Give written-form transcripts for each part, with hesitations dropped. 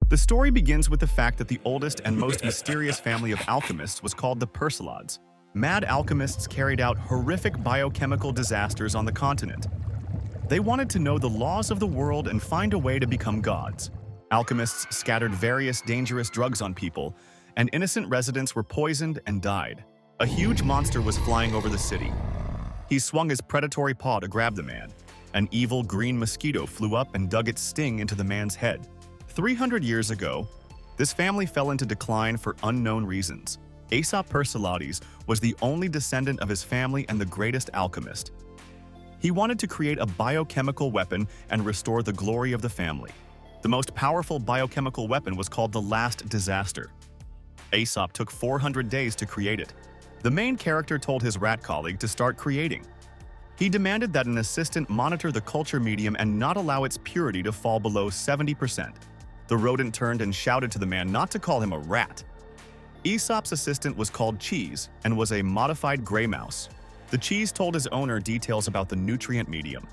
The story begins with the fact that the oldest and most mysterious family of alchemists was called the Persolods. Mad alchemists carried out horrific biochemical disasters on the continent. They wanted to know the laws of the world and find a way to become gods. Alchemists scattered various dangerous drugs on people, and innocent residents were poisoned and died. A huge monster was flying over the city. He swung his predatory paw to grab the man. An evil green mosquito flew up and dug its sting into the man's head. 300 years ago, this family fell into decline for unknown reasons. Aesop Persolodes was the only descendant of his family and the greatest alchemist. He wanted to create a biochemical weapon and restore the glory of the family. The most powerful biochemical weapon was called the Last Disaster. Aesop took 400 days to create it. The main character told his rat colleague to start creating. He demanded that an assistant monitor the culture medium and not allow its purity to fall below 70%. The rodent turned and shouted to the man not to call him a rat. Aesop's assistant was called Cheese and was a modified gray mouse. The cheese told his owner details about the nutrient medium.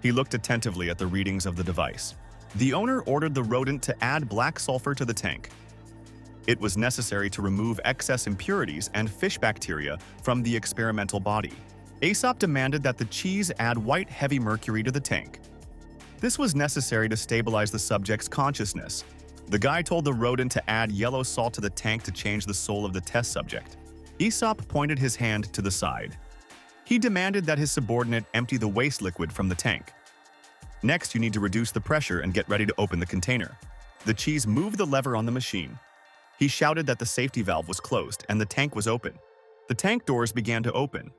He looked attentively at the readings of the device. The owner ordered the rodent to add black sulfur to the tank. It was necessary to remove excess impurities and fish bacteria from the experimental body. Aesop demanded that the cheese add white heavy mercury to the tank. This was necessary to stabilize the subject's consciousness. The guy told the rodent to add yellow salt to the tank to change the soul of the test subject. Aesop pointed his hand to the side. He demanded that his subordinate empty the waste liquid from the tank. Next, you need to reduce the pressure and get ready to open the container. The cheese moved the lever on the machine. He shouted that the safety valve was closed and the tank was open. The tank doors began to open.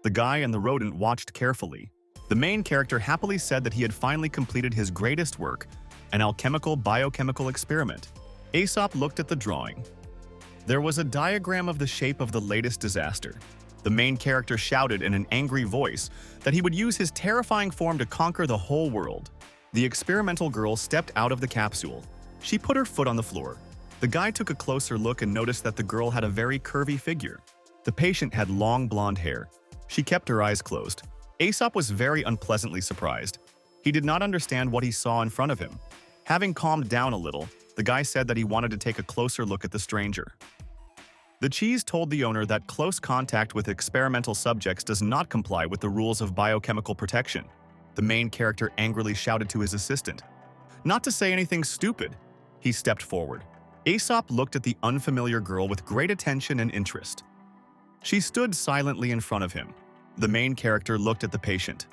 The guy and the rodent watched carefully. The main character happily said that he had finally completed his greatest work, an alchemical biochemical experiment. Aesop looked at the drawing. There was a diagram of the shape of the latest disaster. The main character shouted in an angry voice that he would use his terrifying form to conquer the whole world. The experimental girl stepped out of the capsule. She put her foot on the floor. The guy took a closer look and noticed that the girl had a very curvy figure. The patient had long blonde hair. She kept her eyes closed. Aesop was very unpleasantly surprised. He did not understand what he saw in front of him. Having calmed down a little, the guy said that he wanted to take a closer look at the stranger. The cheese told the owner that close contact with experimental subjects does not comply with the rules of biochemical protection. The main character angrily shouted to his assistant, "Not to say anything stupid." He stepped forward. Aesop looked at the unfamiliar girl with great attention and interest. She stood silently in front of him. The main character looked at the patient.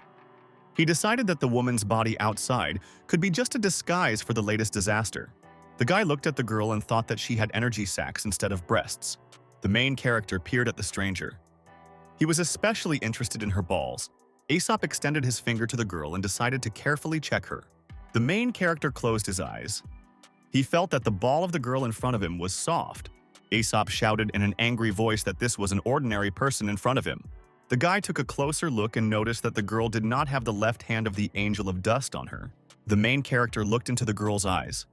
He decided that the woman's body outside could be just a disguise for the latest disaster. The guy looked at the girl and thought that she had energy sacs instead of breasts. The main character peered at the stranger. He was especially interested in her balls. Aesop extended his finger to the girl and decided to carefully check her. The main character closed his eyes. He felt that the ball of the girl in front of him was soft. Aesop shouted in an angry voice that this was an ordinary person in front of him. The guy took a closer look and noticed that the girl did not have the left hand of the angel of dust on her. The main character looked into the girl's eyes.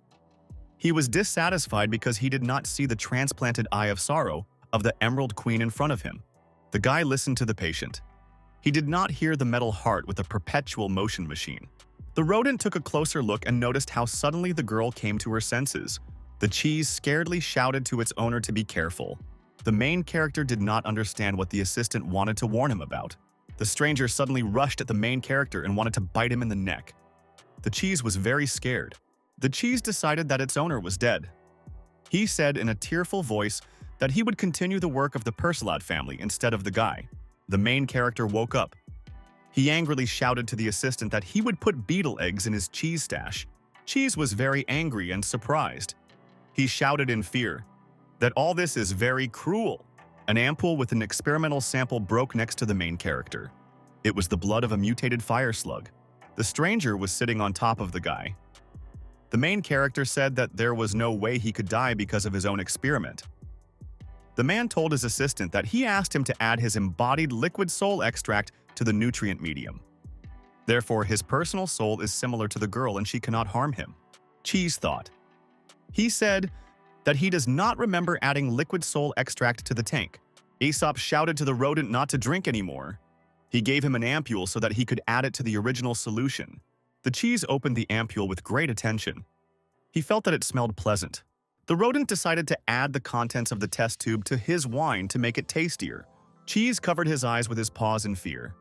He was dissatisfied because he did not see the transplanted eye of sorrow of the Emerald Queen in front of him. The guy listened to the patient. He did not hear the metal heart with a perpetual motion machine. The rodent took a closer look and noticed how suddenly the girl came to her senses. The cheese scaredly shouted to its owner to be careful. The main character did not understand what the assistant wanted to warn him about. The stranger suddenly rushed at the main character and wanted to bite him in the neck. The cheese was very scared. The cheese decided that its owner was dead. He said in a tearful voice that he would continue the work of the Persolod family instead of the guy. The main character woke up. He angrily shouted to the assistant that he would put beetle eggs in his cheese stash. Cheese was very angry and surprised. He shouted in fear that all this is very cruel. An ampoule with an experimental sample broke next to the main character. It was the blood of a mutated fire slug. The stranger was sitting on top of the guy. The main character said that there was no way he could die because of his own experiment. The man told his assistant that he asked him to add his embodied liquid soul extract to the nutrient medium. Therefore, his personal soul is similar to the girl and she cannot harm him. Cheese thought. He said that he does not remember adding liquid soul extract to the tank. Aesop shouted to the rodent not to drink anymore. He gave him an ampoule so that he could add it to the original solution. The cheese opened the ampoule with great attention. He felt that it smelled pleasant. The rodent decided to add the contents of the test tube to his wine to make it tastier. Cheese covered his eyes with his paws in fear.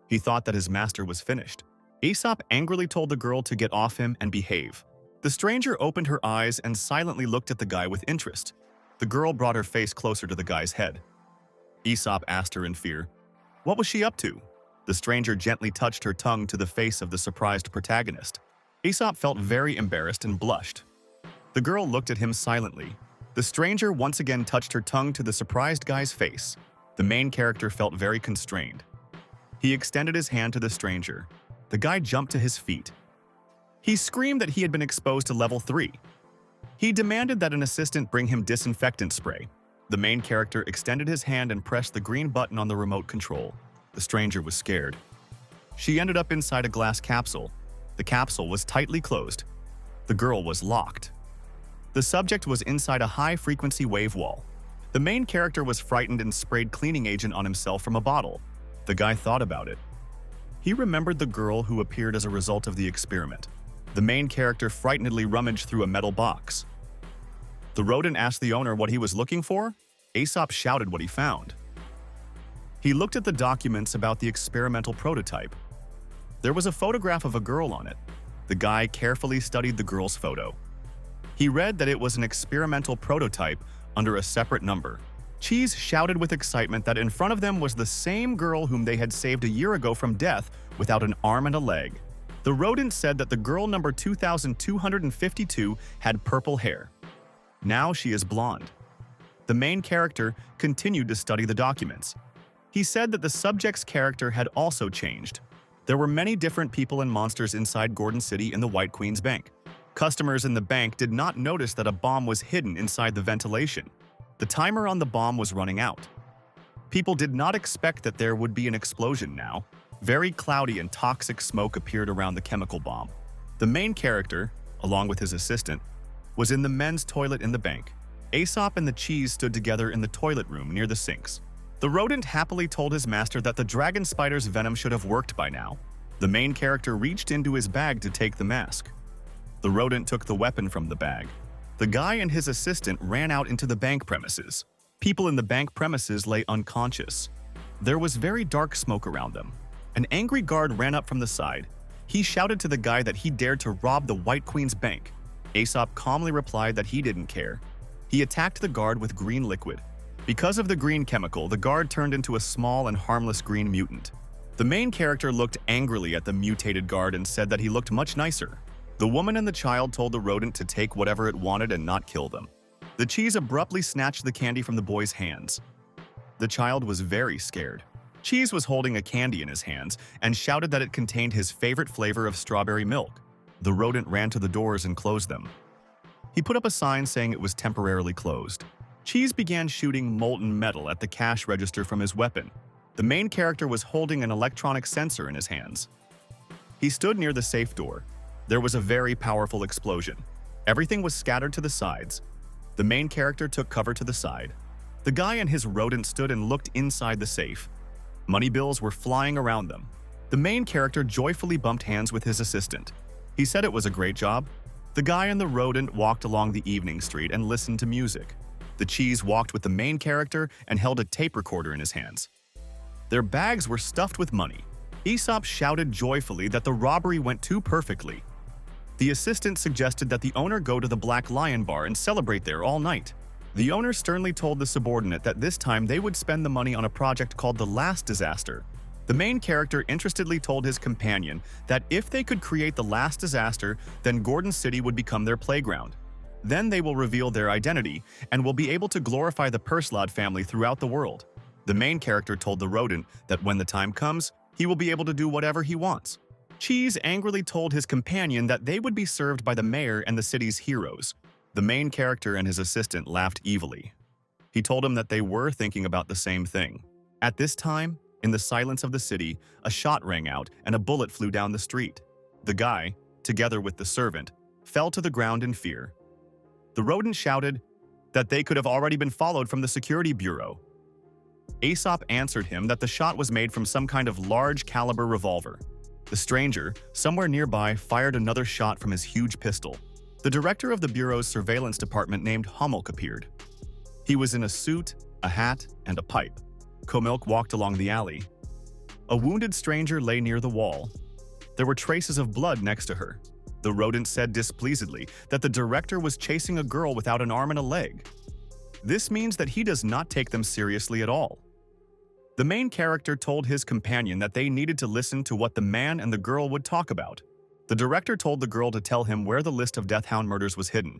He thought that his master was finished. Aesop angrily told the girl to get off him and behave. The stranger opened her eyes and silently looked at the guy with interest. The girl brought her face closer to the guy's head. Aesop asked her in fear, "What was she up to?" The stranger gently touched her tongue to the face of the surprised protagonist. Aesop felt very embarrassed and blushed. The girl looked at him silently. The stranger once again touched her tongue to the surprised guy's face. The main character felt very constrained. He extended his hand to the stranger. The guy jumped to his feet. He screamed that he had been exposed to level 3. He demanded that an assistant bring him disinfectant spray. The main character extended his hand and pressed the green button on the remote control. The stranger was scared. She ended up inside a glass capsule. The capsule was tightly closed. The girl was locked. The subject was inside a high-frequency wave wall. The main character was frightened and sprayed cleaning agent on himself from a bottle. The guy thought about it. He remembered the girl who appeared as a result of the experiment. The main character frightenedly rummaged through a metal box. The rodent asked the owner what he was looking for. Aesop shouted what he found. He looked at the documents about the experimental prototype. There was a photograph of a girl on it. The guy carefully studied the girl's photo. He read that it was an experimental prototype under a separate number. Cheese shouted with excitement that in front of them was the same girl whom they had saved a year ago from death without an arm and a leg. The rodent said that the girl number 2252 had purple hair. Now she is blonde. The main character continued to study the documents. He said that the subject's character had also changed. There were many different people and monsters inside Gordon City in the White Queen's bank. Customers in the bank did not notice that a bomb was hidden inside the ventilation. The timer on the bomb was running out. People did not expect that there would be an explosion now. Very cloudy and toxic smoke appeared around the chemical bomb. The main character, along with his assistant, was in the men's toilet in the bank. Aesop and the cheese stood together in the toilet room near the sinks. The rodent happily told his master that the dragon spider's venom should have worked by now. The main character reached into his bag to take the mask. The rodent took the weapon from the bag. The guy and his assistant ran out into the bank premises. People in the bank premises lay unconscious. There was very dark smoke around them. An angry guard ran up from the side. He shouted to the guy that he dared to rob the White Queen's bank. Aesop calmly replied that he didn't care. He attacked the guard with green liquid. Because of the green chemical, the guard turned into a small and harmless green mutant. The main character looked angrily at the mutated guard and said that he looked much nicer. The woman and the child told the rodent to take whatever it wanted and not kill them. The cheese abruptly snatched the candy from the boy's hands. The child was very scared. Cheese was holding a candy in his hands and shouted that it contained his favorite flavor of strawberry milk. The rodent ran to the doors and closed them. He put up a sign saying it was temporarily closed. Cheese began shooting molten metal at the cash register from his weapon. The main character was holding an electronic sensor in his hands. He stood near the safe door. There was a very powerful explosion. Everything was scattered to the sides. The main character took cover to the side. The guy and his rodent stood and looked inside the safe. Money bills were flying around them. The main character joyfully bumped hands with his assistant. He said it was a great job. The guy and the rodent walked along the evening street and listened to music. The cheese walked with the main character and held a tape recorder in his hands. Their bags were stuffed with money. Aesop shouted joyfully that the robbery went too perfectly. The assistant suggested that the owner go to the Black Lion Bar and celebrate there all night. The owner sternly told the subordinate that this time they would spend the money on a project called The Last Disaster. The main character interestedly told his companion that if they could create the last disaster, then Gordon City would become their playground. Then they will reveal their identity and will be able to glorify the Perslod family throughout the world. The main character told the rodent that when the time comes, he will be able to do whatever he wants. Cheese angrily told his companion that they would be served by the mayor and the city's heroes. The main character and his assistant laughed evilly. He told him that they were thinking about the same thing. At this time, in the silence of the city, a shot rang out and a bullet flew down the street. The guy, together with the servant, fell to the ground in fear. The rodent shouted that they could have already been followed from the security bureau. Aesop answered him that the shot was made from some kind of large-caliber revolver. The stranger, somewhere nearby, fired another shot from his huge pistol. The director of the Bureau's surveillance department named Homolk appeared. He was in a suit, a hat, and a pipe. Homolk walked along the alley. A wounded stranger lay near the wall. There were traces of blood next to her. The rodent said displeasedly that the director was chasing a girl without an arm and a leg. This means that he does not take them seriously at all. The main character told his companion that they needed to listen to what the man and the girl would talk about. The director told the girl to tell him where the list of Deathhound murders was hidden.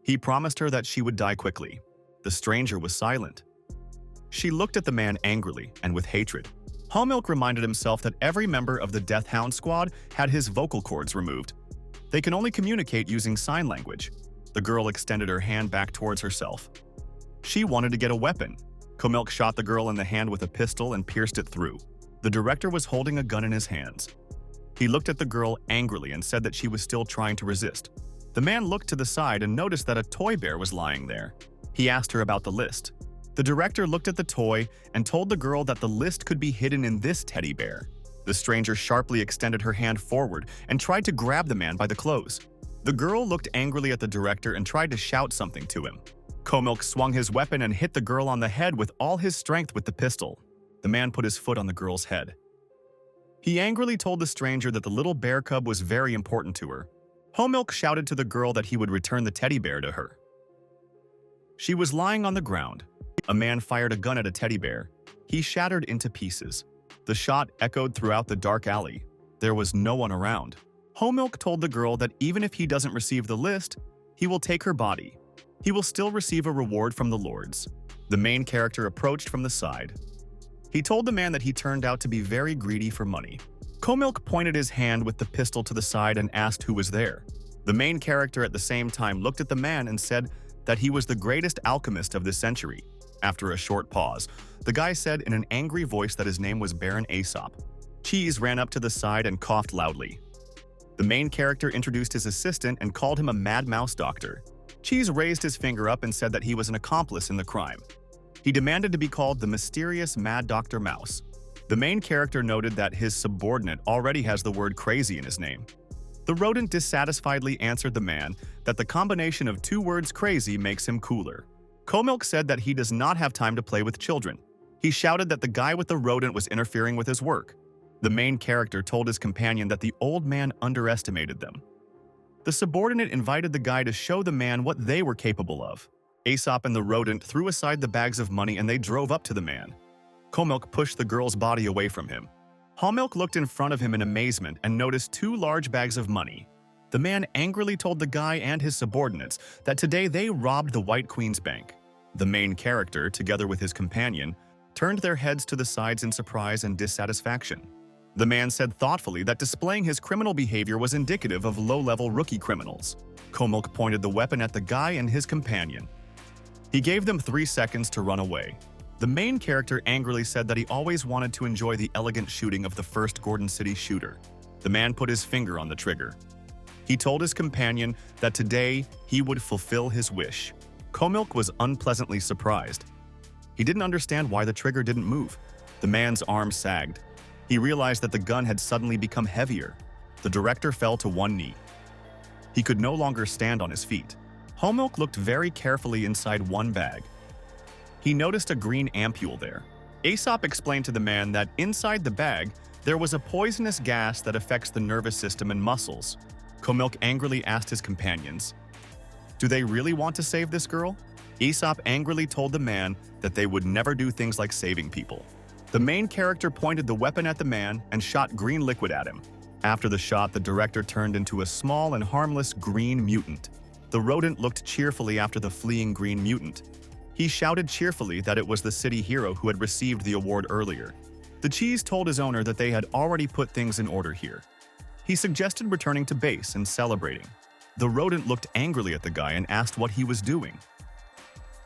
He promised her that she would die quickly. The stranger was silent. She looked at the man angrily and with hatred. Homolk reminded himself that every member of the Deathhound squad had his vocal cords removed. They can only communicate using sign language. The girl extended her hand back towards herself. She wanted to get a weapon. Homolk shot the girl in the hand with a pistol and pierced it through. The director was holding a gun in his hands. He looked at the girl angrily and said that she was still trying to resist. The man looked to the side and noticed that a toy bear was lying there. He asked her about the list. The director looked at the toy and told the girl that the list could be hidden in this teddy bear. The stranger sharply extended her hand forward and tried to grab the man by the clothes. The girl looked angrily at the director and tried to shout something to him. Homolk swung his weapon and hit the girl on the head with all his strength with the pistol. The man put his foot on the girl's head. He angrily told the stranger that the little bear cub was very important to her. Homolk shouted to the girl that he would return the teddy bear to her. She was lying on the ground. A man fired a gun at a teddy bear. He shattered into pieces. The shot echoed throughout the dark alley. There was no one around. Homolk told the girl that even if he doesn't receive the list, he will take her body. He will still receive a reward from the lords. The main character approached from the side. He told the man that he turned out to be very greedy for money. Homolk pointed his hand with the pistol to the side and asked who was there. The main character at the same time looked at the man and said that he was the greatest alchemist of this century. After a short pause, the guy said in an angry voice that his name was Baron Aesop. Cheese ran up to the side and coughed loudly. The main character introduced his assistant and called him a mad mouse doctor. Cheese raised his finger up and said that he was an accomplice in the crime. He demanded to be called the mysterious Mad Dr. Mouse. The main character noted that his subordinate already has the word crazy in his name. The rodent dissatisfiedly answered the man that the combination of two words crazy makes him cooler. Homolk said that he does not have time to play with children. He shouted that the guy with the rodent was interfering with his work. The main character told his companion that the old man underestimated them. The subordinate invited the guy to show the man what they were capable of. Aesop and the rodent threw aside the bags of money and they drove up to the man. Homolk pushed the girl's body away from him. Homolk looked in front of him in amazement and noticed 2 large bags of money. The man angrily told the guy and his subordinates that today they robbed the White Queen's bank. The main character, together with his companion, turned their heads to the sides in surprise and dissatisfaction. The man said thoughtfully that displaying his criminal behavior was indicative of low-level rookie criminals. Homolk pointed the weapon at the guy and his companion. He gave them 3 seconds to run away. The main character angrily said that he always wanted to enjoy the elegant shooting of the first Gordon City shooter. The man put his finger on the trigger. He told his companion that today he would fulfill his wish. Homolk was unpleasantly surprised. He didn't understand why the trigger didn't move. The man's arm sagged. He realized that the gun had suddenly become heavier. The director fell to one knee. He could no longer stand on his feet. Homolk looked very carefully inside one bag. He noticed a green ampule there. Aesop explained to the man that inside the bag, there was a poisonous gas that affects the nervous system and muscles. Homolk angrily asked his companions, "Do they really want to save this girl?" Aesop angrily told the man that they would never do things like saving people. The main character pointed the weapon at the man and shot green liquid at him. After the shot, the director turned into a small and harmless green mutant. The rodent looked cheerfully after the fleeing green mutant. He shouted cheerfully that it was the city hero who had received the award earlier. The cheese told his owner that they had already put things in order here. He suggested returning to base and celebrating. The rodent looked angrily at the guy and asked what he was doing.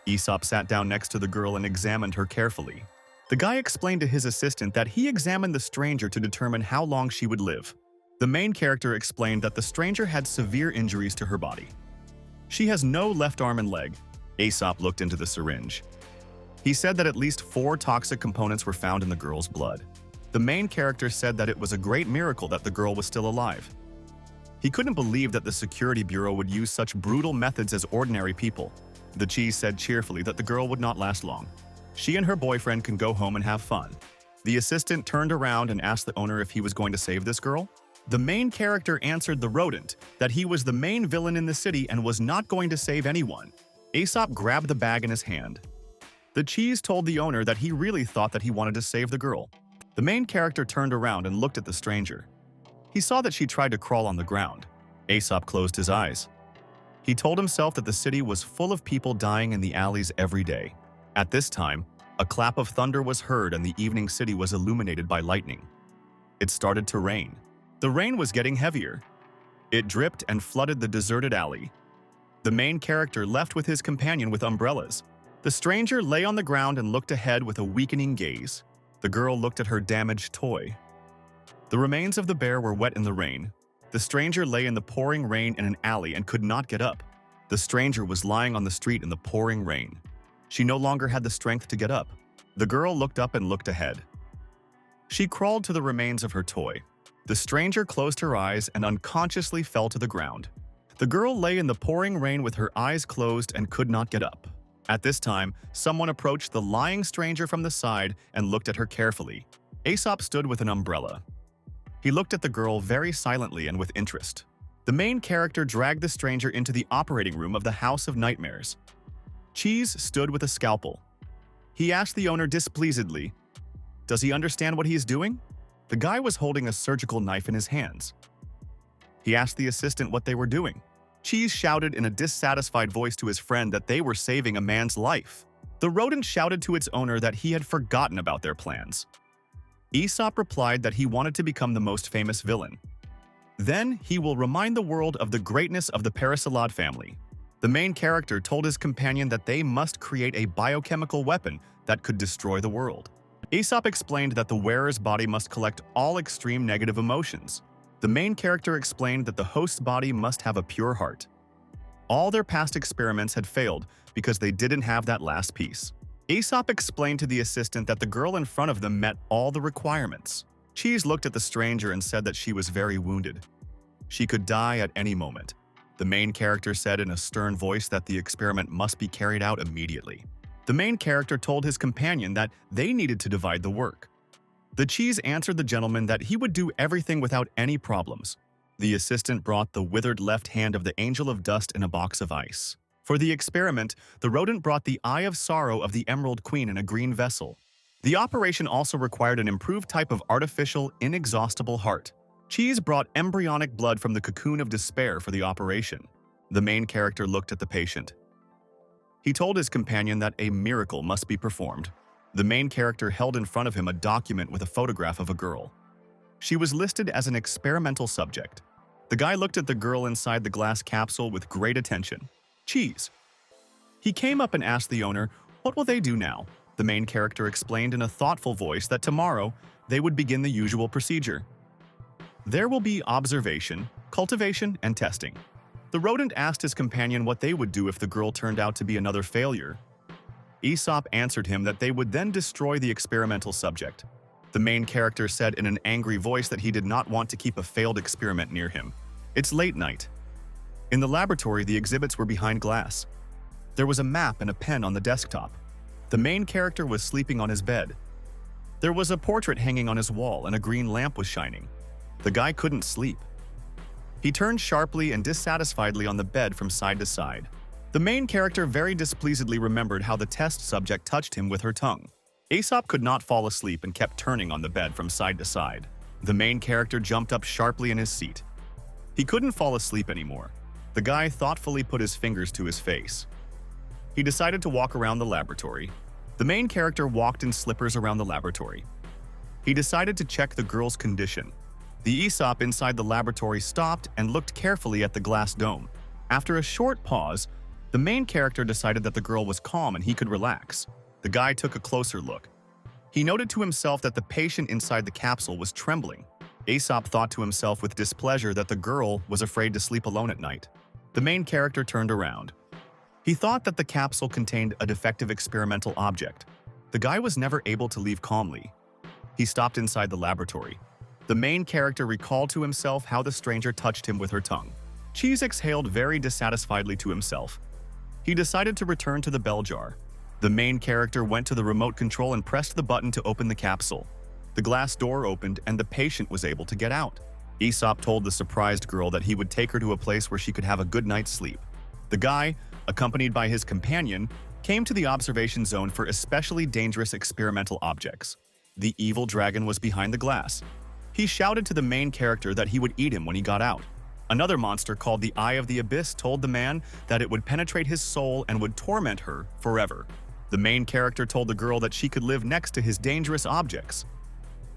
Aesop sat down next to the girl and examined her carefully. The guy explained to his assistant that he examined the stranger to determine how long she would live. The main character explained that the stranger had severe injuries to her body. She has no left arm and leg. Aesop looked into the syringe. He said that at least 4 toxic components were found in the girl's blood. The main character said that it was a great miracle that the girl was still alive. He couldn't believe that the security bureau would use such brutal methods as ordinary people. The cheese said cheerfully that the girl would not last long. She and her boyfriend can go home and have fun. The assistant turned around and asked the owner if he was going to save this girl. The main character answered the rodent that he was the main villain in the city and was not going to save anyone. Aesop grabbed the bag in his hand. The cheese told the owner that he really thought that he wanted to save the girl. The main character turned around and looked at the stranger. He saw that she tried to crawl on the ground. Aesop closed his eyes. He told himself that the city was full of people dying in the alleys every day. At this time, a clap of thunder was heard and the evening city was illuminated by lightning. It started to rain. The rain was getting heavier. It dripped and flooded the deserted alley. The main character left with his companion with umbrellas. The stranger lay on the ground and looked ahead with a weakening gaze. The girl looked at her damaged toy. The remains of the bear were wet in the rain. The stranger lay in the pouring rain in an alley and could not get up. The stranger was lying on the street in the pouring rain. She no longer had the strength to get up. The girl looked up and looked ahead. She crawled to the remains of her toy. The stranger closed her eyes and unconsciously fell to the ground. The girl lay in the pouring rain with her eyes closed and could not get up. At this time, someone approached the lying stranger from the side and looked at her carefully. Aesop stood with an umbrella. He looked at the girl very silently and with interest. The main character dragged the stranger into the operating room of the House of Nightmares. Cheese stood with a scalpel. He asked the owner displeasedly, "Does he understand what he is doing?" The guy was holding a surgical knife in his hands. He asked the assistant what they were doing. Cheese shouted in a dissatisfied voice to his friend that they were saving a man's life. The rodent shouted to its owner that he had forgotten about their plans. Aesop replied that he wanted to become the most famous villain. Then he will remind the world of the greatness of the Parasalad family. The main character told his companion that they must create a biochemical weapon that could destroy the world. Aesop explained that the wearer's body must collect all extreme negative emotions. The main character explained that the host's body must have a pure heart. All their past experiments had failed because they didn't have that last piece. Aesop explained to the assistant that the girl in front of them met all the requirements. Cheese looked at the stranger and said that she was very wounded. She could die at any moment. The main character said in a stern voice that the experiment must be carried out immediately. The main character told his companion that they needed to divide the work. The cheese answered the gentleman that he would do everything without any problems. The assistant brought the withered left hand of the angel of dust in a box of ice. For the experiment, the rodent brought the eye of sorrow of the Emerald Queen in a green vessel. The operation also required an improved type of artificial, inexhaustible heart. Cheese brought embryonic blood from the cocoon of despair for the operation. The main character looked at the patient. He told his companion that a miracle must be performed. The main character held in front of him a document with a photograph of a girl. She was listed as an experimental subject. The guy looked at the girl inside the glass capsule with great attention. Cheese. He came up and asked the owner, "What will they do now?" The main character explained in a thoughtful voice that tomorrow they would begin the usual procedure. There will be observation, cultivation, and testing. The rodent asked his companion what they would do if the girl turned out to be another failure. Aesop answered him that they would then destroy the experimental subject. The main character said in an angry voice that he did not want to keep a failed experiment near him. It's late night. In the laboratory, the exhibits were behind glass. There was a map and a pen on the desktop. The main character was sleeping on his bed. There was a portrait hanging on his wall and a green lamp was shining. The guy couldn't sleep. He turned sharply and dissatisfiedly on the bed from side to side. The main character very displeasedly remembered how the test subject touched him with her tongue. Aesop could not fall asleep and kept turning on the bed from side to side. The main character jumped up sharply in his seat. He couldn't fall asleep anymore. The guy thoughtfully put his fingers to his face. He decided to walk around the laboratory. The main character walked in slippers around the laboratory. He decided to check the girl's condition. The Aesop inside the laboratory stopped and looked carefully at the glass dome. After a short pause, the main character decided that the girl was calm and he could relax. The guy took a closer look. He noted to himself that the patient inside the capsule was trembling. Aesop thought to himself with displeasure that the girl was afraid to sleep alone at night. The main character turned around. He thought that the capsule contained a defective experimental object. The guy was never able to leave calmly. He stopped inside the laboratory. The main character recalled to himself how the stranger touched him with her tongue. Cheese exhaled very dissatisfiedly to himself. He decided to return to the bell jar. The main character went to the remote control and pressed the button to open the capsule. The glass door opened and the patient was able to get out. Aesop told the surprised girl that he would take her to a place where she could have a good night's sleep. The guy, accompanied by his companion, came to the observation zone for especially dangerous experimental objects. The evil dragon was behind the glass. He shouted to the main character that he would eat him when he got out. Another monster called the Eye of the Abyss told the man that it would penetrate his soul and would torment her forever. The main character told the girl that she could live next to his dangerous objects.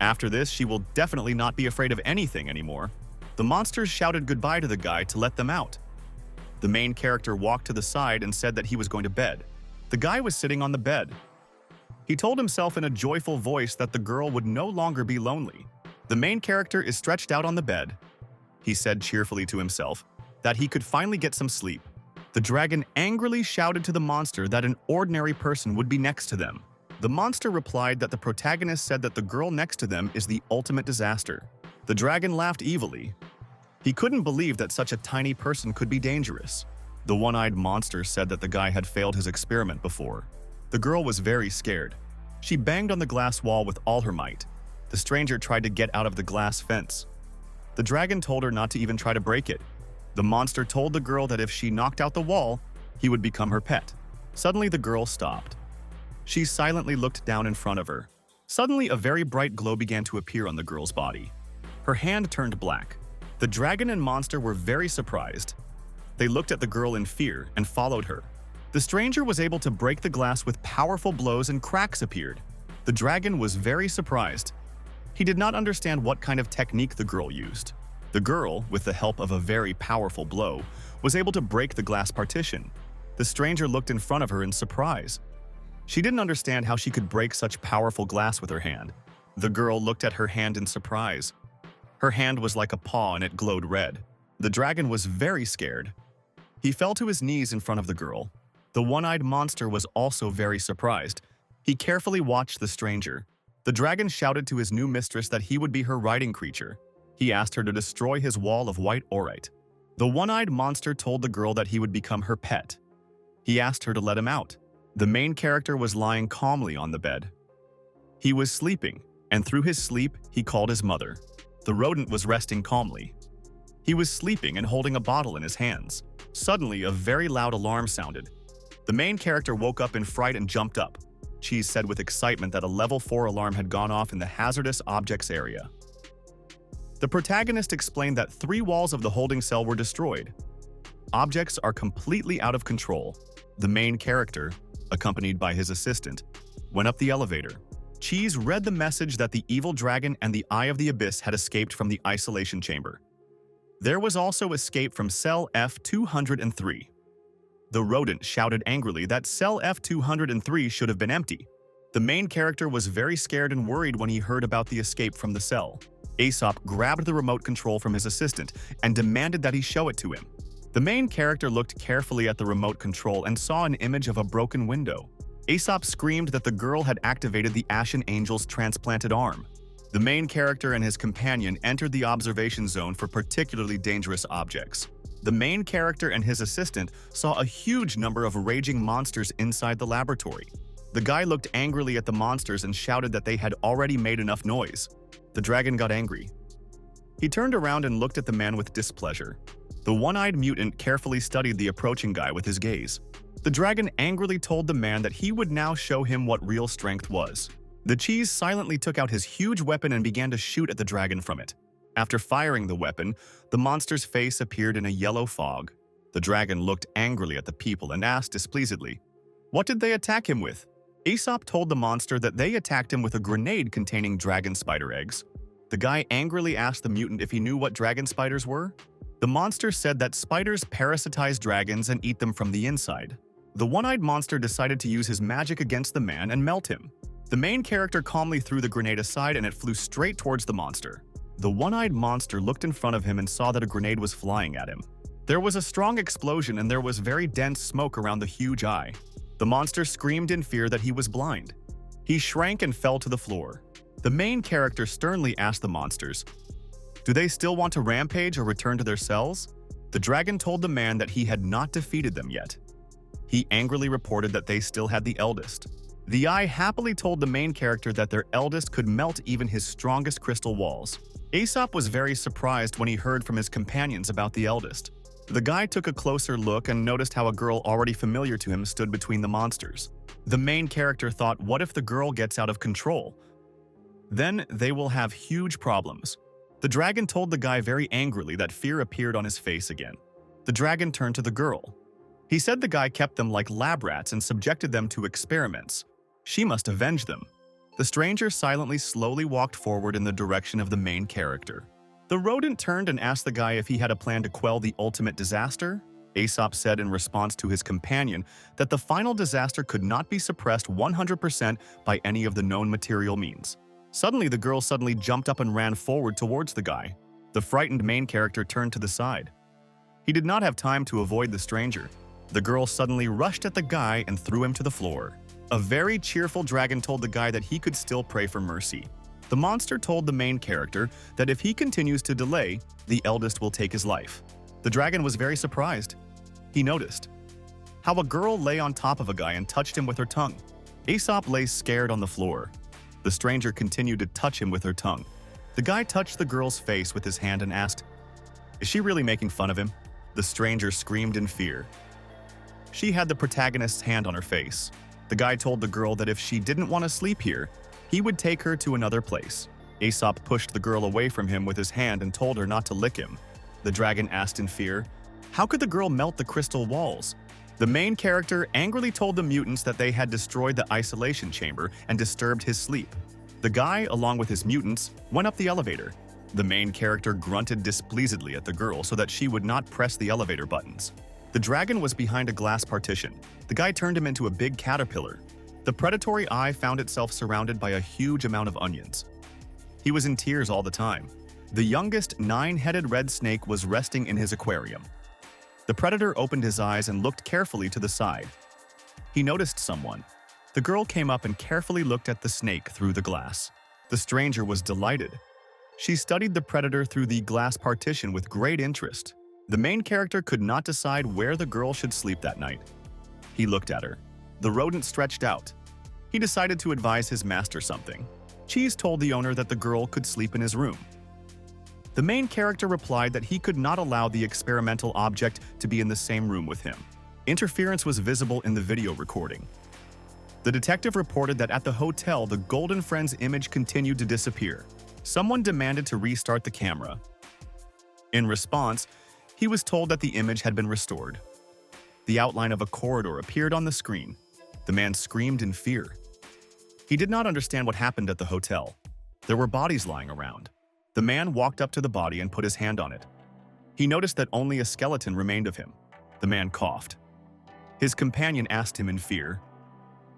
After this, she will definitely not be afraid of anything anymore. The monsters shouted goodbye to the guy to let them out. The main character walked to the side and said that he was going to bed. The guy was sitting on the bed. He told himself in a joyful voice that the girl would no longer be lonely. The main character is stretched out on the bed. He said cheerfully to himself that he could finally get some sleep. The dragon angrily shouted to the monster that an ordinary person would be next to them. The monster replied that the protagonist said that the girl next to them is the ultimate disaster. The dragon laughed evilly. He couldn't believe that such a tiny person could be dangerous. The one-eyed monster said that the guy had failed his experiment before. The girl was very scared. She banged on the glass wall with all her might. The stranger tried to get out of the glass fence. The dragon told her not to even try to break it. The monster told the girl that if she knocked out the wall, he would become her pet. Suddenly, the girl stopped. She silently looked down in front of her. Suddenly, a very bright glow began to appear on the girl's body. Her hand turned black. The dragon and monster were very surprised. They looked at the girl in fear and followed her. The stranger was able to break the glass with powerful blows and cracks appeared. The dragon was very surprised. He did not understand what kind of technique the girl used. The girl, with the help of a very powerful blow, was able to break the glass partition. The stranger looked in front of her in surprise. She didn't understand how she could break such powerful glass with her hand. The girl looked at her hand in surprise. Her hand was like a paw and it glowed red. The dragon was very scared. He fell to his knees in front of the girl. The one-eyed monster was also very surprised. He carefully watched the stranger. The dragon shouted to his new mistress that he would be her riding creature. He asked her to destroy his wall of white orite. The one-eyed monster told the girl that he would become her pet. He asked her to let him out. The main character was lying calmly on the bed. He was sleeping, and through his sleep, he called his mother. The rodent was resting calmly. He was sleeping and holding a bottle in his hands. Suddenly, a very loud alarm sounded. The main character woke up in fright and jumped up. Cheese said with excitement that a level 4 alarm had gone off in the hazardous objects area. The protagonist explained that 3 walls of the holding cell were destroyed. Objects are completely out of control. The main character, accompanied by his assistant, went up the elevator. Cheese read the message that the evil dragon and the Eye of the Abyss had escaped from the isolation chamber. There was also escape from cell F-203. The rodent shouted angrily that cell F-203 should have been empty. The main character was very scared and worried when he heard about the escape from the cell. Aesop grabbed the remote control from his assistant and demanded that he show it to him. The main character looked carefully at the remote control and saw an image of a broken window. Aesop screamed that the girl had activated the Ashen Angel's transplanted arm. The main character and his companion entered the observation zone for particularly dangerous objects. The main character and his assistant saw a huge number of raging monsters inside the laboratory. The guy looked angrily at the monsters and shouted that they had already made enough noise. The dragon got angry. He turned around and looked at the man with displeasure. The one-eyed mutant carefully studied the approaching guy with his gaze. The dragon angrily told the man that he would now show him what real strength was. The cheese silently took out his huge weapon and began to shoot at the dragon from it. After firing the weapon, the monster's face appeared in a yellow fog. The dragon looked angrily at the people and asked displeasedly, "What did they attack him with?" Aesop told the monster that they attacked him with a grenade containing dragon spider eggs. The guy angrily asked the mutant if he knew what dragon spiders were. The monster said that spiders parasitize dragons and eat them from the inside. The one-eyed monster decided to use his magic against the man and melt him. The main character calmly threw the grenade aside and it flew straight towards the monster. The one-eyed monster looked in front of him and saw that a grenade was flying at him. There was a strong explosion and there was very dense smoke around the huge eye. The monster screamed in fear that he was blind. He shrank and fell to the floor. The main character sternly asked the monsters, "Do they still want to rampage or return to their cells?" The dragon told the man that he had not defeated them yet. He angrily reported that they still had the eldest. The eye happily told the main character that their eldest could melt even his strongest crystal walls. Aesop was very surprised when he heard from his companions about the eldest. The guy took a closer look and noticed how a girl already familiar to him stood between the monsters. The main character thought, what if the girl gets out of control? Then they will have huge problems. The dragon told the guy very angrily that fear appeared on his face again. The dragon turned to the girl. He said the guy kept them like lab rats and subjected them to experiments. She must avenge them. The stranger silently slowly walked forward in the direction of the main character. The rodent turned and asked the guy if he had a plan to quell the ultimate disaster. Aesop said in response to his companion that the final disaster could not be suppressed 100% by any of the known material means. Suddenly, the girl jumped up and ran forward towards the guy. The frightened main character turned to the side. He did not have time to avoid the stranger. The girl suddenly rushed at the guy and threw him to the floor. A very cheerful dragon told the guy that he could still pray for mercy. The monster told the main character that if he continues to delay, the eldest will take his life. The dragon was very surprised. He noticed how a girl lay on top of a guy and touched him with her tongue. Aesop lay scared on the floor. The stranger continued to touch him with her tongue. The guy touched the girl's face with his hand and asked, "Is she really making fun of him?" The stranger screamed in fear. She had the protagonist's hand on her face. The guy told the girl that if she didn't want to sleep here, he would take her to another place. Aesop pushed the girl away from him with his hand and told her not to lick him. The dragon asked in fear, "How could the girl melt the crystal walls?" The main character angrily told the mutants that they had destroyed the isolation chamber and disturbed his sleep. The guy, along with his mutants, went up the elevator. The main character grunted displeasedly at the girl so that she would not press the elevator buttons. The dragon was behind a glass partition. The guy turned him into a big caterpillar. The predatory eye found itself surrounded by a huge amount of onions. He was in tears all the time. The youngest 9-headed red snake was resting in his aquarium. The predator opened his eyes and looked carefully to the side. He noticed someone. The girl came up and carefully looked at the snake through the glass. The stranger was delighted. She studied the predator through the glass partition with great interest. The main character could not decide where the girl should sleep that night. He looked at her. The rodent stretched out. He decided to advise his master something. Cheese told the owner that the girl could sleep in his room. The main character replied that he could not allow the experimental object to be in the same room with him. Interference was visible in the video recording. The detective reported that at the hotel, the Golden Friend's image continued to disappear. Someone demanded to restart the camera. In response, he was told that the image had been restored. The outline of a corridor appeared on the screen. The man screamed in fear. He did not understand what happened at the hotel. There were bodies lying around. The man walked up to the body and put his hand on it. He noticed that only a skeleton remained of him. The man coughed. His companion asked him in fear,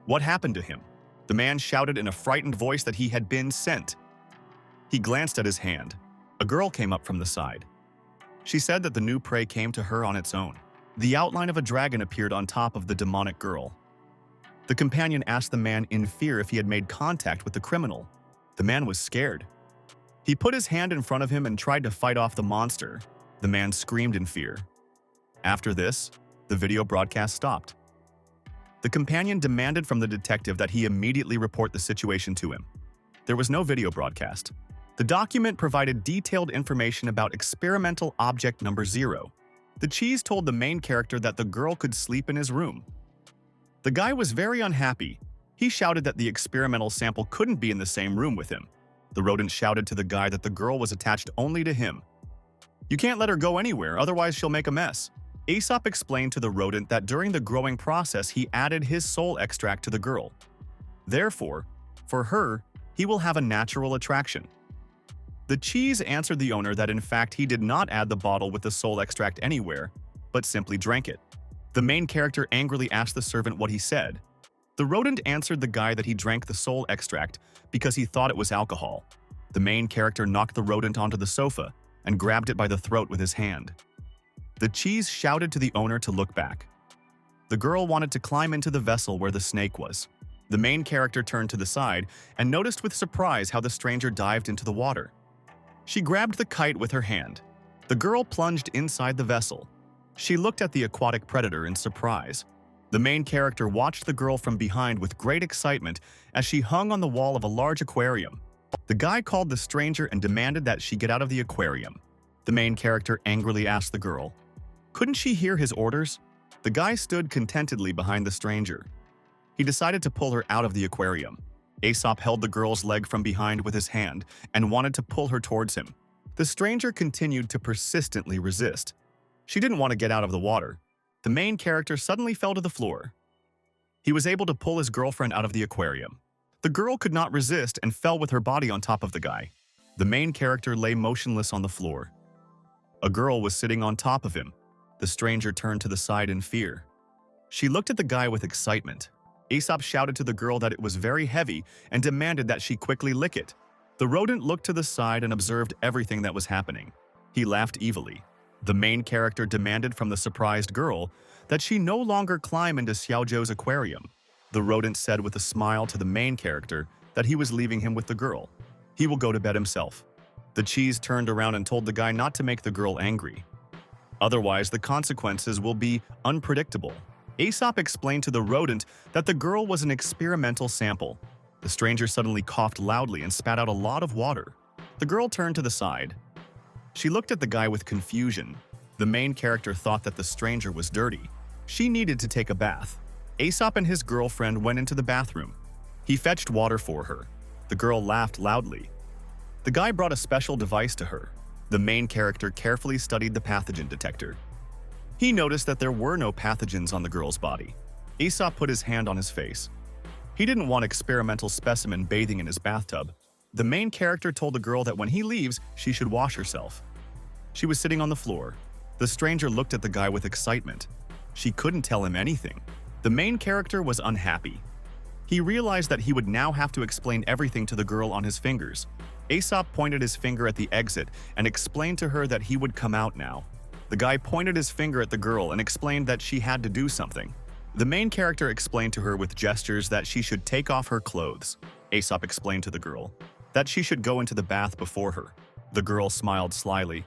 "What happened to him?" The man shouted in a frightened voice that he had been sent. He glanced at his hand. A girl came up from the side. She said that the new prey came to her on its own. The outline of a dragon appeared on top of the demonic girl. The companion asked the man in fear if he had made contact with the criminal. The man was scared. He put his hand in front of him and tried to fight off the monster. The man screamed in fear. After this, the video broadcast stopped. The companion demanded from the detective that he immediately report the situation to him. There was no video broadcast. The document provided detailed information about experimental object number 0. The cheese told the main character that the girl could sleep in his room. The guy was very unhappy. He shouted that the experimental sample couldn't be in the same room with him. The rodent shouted to the guy that the girl was attached only to him. "You can't let her go anywhere, otherwise she'll make a mess." Aesop explained to the rodent that during the growing process he added his soul extract to the girl. Therefore, for her, he will have a natural attraction. The cheese answered the owner that in fact he did not add the bottle with the soul extract anywhere, but simply drank it. The main character angrily asked the servant what he said. The rodent answered the guy that he drank the soul extract because he thought it was alcohol. The main character knocked the rodent onto the sofa and grabbed it by the throat with his hand. The cheese shouted to the owner to look back. The girl wanted to climb into the vessel where the snake was. The main character turned to the side and noticed with surprise how the stranger dived into the water. She grabbed the kite with her hand. The girl plunged inside the vessel. She looked at the aquatic predator in surprise. The main character watched the girl from behind with great excitement as she hung on the wall of a large aquarium. The guy called the stranger and demanded that she get out of the aquarium. The main character angrily asked the girl, couldn't she hear his orders? The guy stood contentedly behind the stranger. He decided to pull her out of the aquarium. Aesop held the girl's leg from behind with his hand and wanted to pull her towards him. The stranger continued to persistently resist. She didn't want to get out of the water. The main character suddenly fell to the floor. He was able to pull his girlfriend out of the aquarium. The girl could not resist and fell with her body on top of the guy. The main character lay motionless on the floor. A girl was sitting on top of him. The stranger turned to the side in fear. She looked at the guy with excitement. Aesop shouted to the girl that it was very heavy and demanded that she quickly lick it. The rodent looked to the side and observed everything that was happening. He laughed evilly. The main character demanded from the surprised girl that she no longer climb into Xiaozhou's aquarium. The rodent said with a smile to the main character that he was leaving him with the girl. He will go to bed himself. The cheese turned around and told the guy not to make the girl angry. Otherwise, the consequences will be unpredictable. Aesop explained to the rodent that the girl was an experimental sample. The stranger suddenly coughed loudly and spat out a lot of water. The girl turned to the side. She looked at the guy with confusion. The main character thought that the stranger was dirty. She needed to take a bath. Aesop and his girlfriend went into the bathroom. He fetched water for her. The girl laughed loudly. The guy brought a special device to her. The main character carefully studied the pathogen detector. He noticed that there were no pathogens on the girl's body. Aesop put his hand on his face. He didn't want experimental specimen bathing in his bathtub. The main character told the girl that when he leaves, she should wash herself. She was sitting on the floor. The stranger looked at the guy with excitement. She couldn't tell him anything. The main character was unhappy. He realized that he would now have to explain everything to the girl on his fingers. Aesop pointed his finger at the exit and explained to her that he would come out now. The guy pointed his finger at the girl and explained that she had to do something. The main character explained to her with gestures that she should take off her clothes. Aesop explained to the girl that she should go into the bath before her. The girl smiled slyly.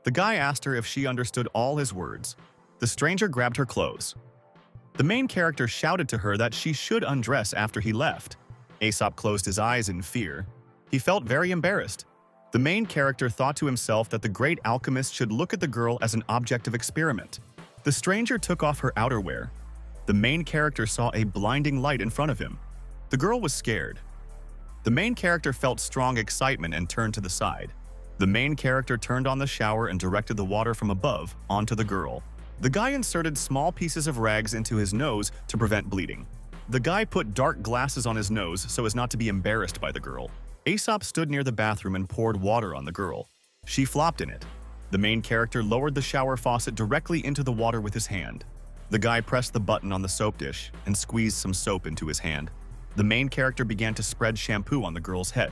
The guy asked her if she understood all his words. The stranger grabbed her clothes. The main character shouted to her that she should undress after he left. Aesop closed his eyes in fear. He felt very embarrassed. The main character thought to himself that the great alchemist should look at the girl as an object of experiment. The stranger took off her outerwear. The main character saw a blinding light in front of him. The girl was scared. The main character felt strong excitement and turned to the side. The main character turned on the shower and directed the water from above onto the girl. The guy inserted small pieces of rags into his nose to prevent bleeding. The guy put dark glasses on his nose so as not to be embarrassed by the girl. Aesop stood near the bathroom and poured water on the girl. She flopped in it. The main character lowered the shower faucet directly into the water with his hand. The guy pressed the button on the soap dish and squeezed some soap into his hand. The main character began to spread shampoo on the girl's head.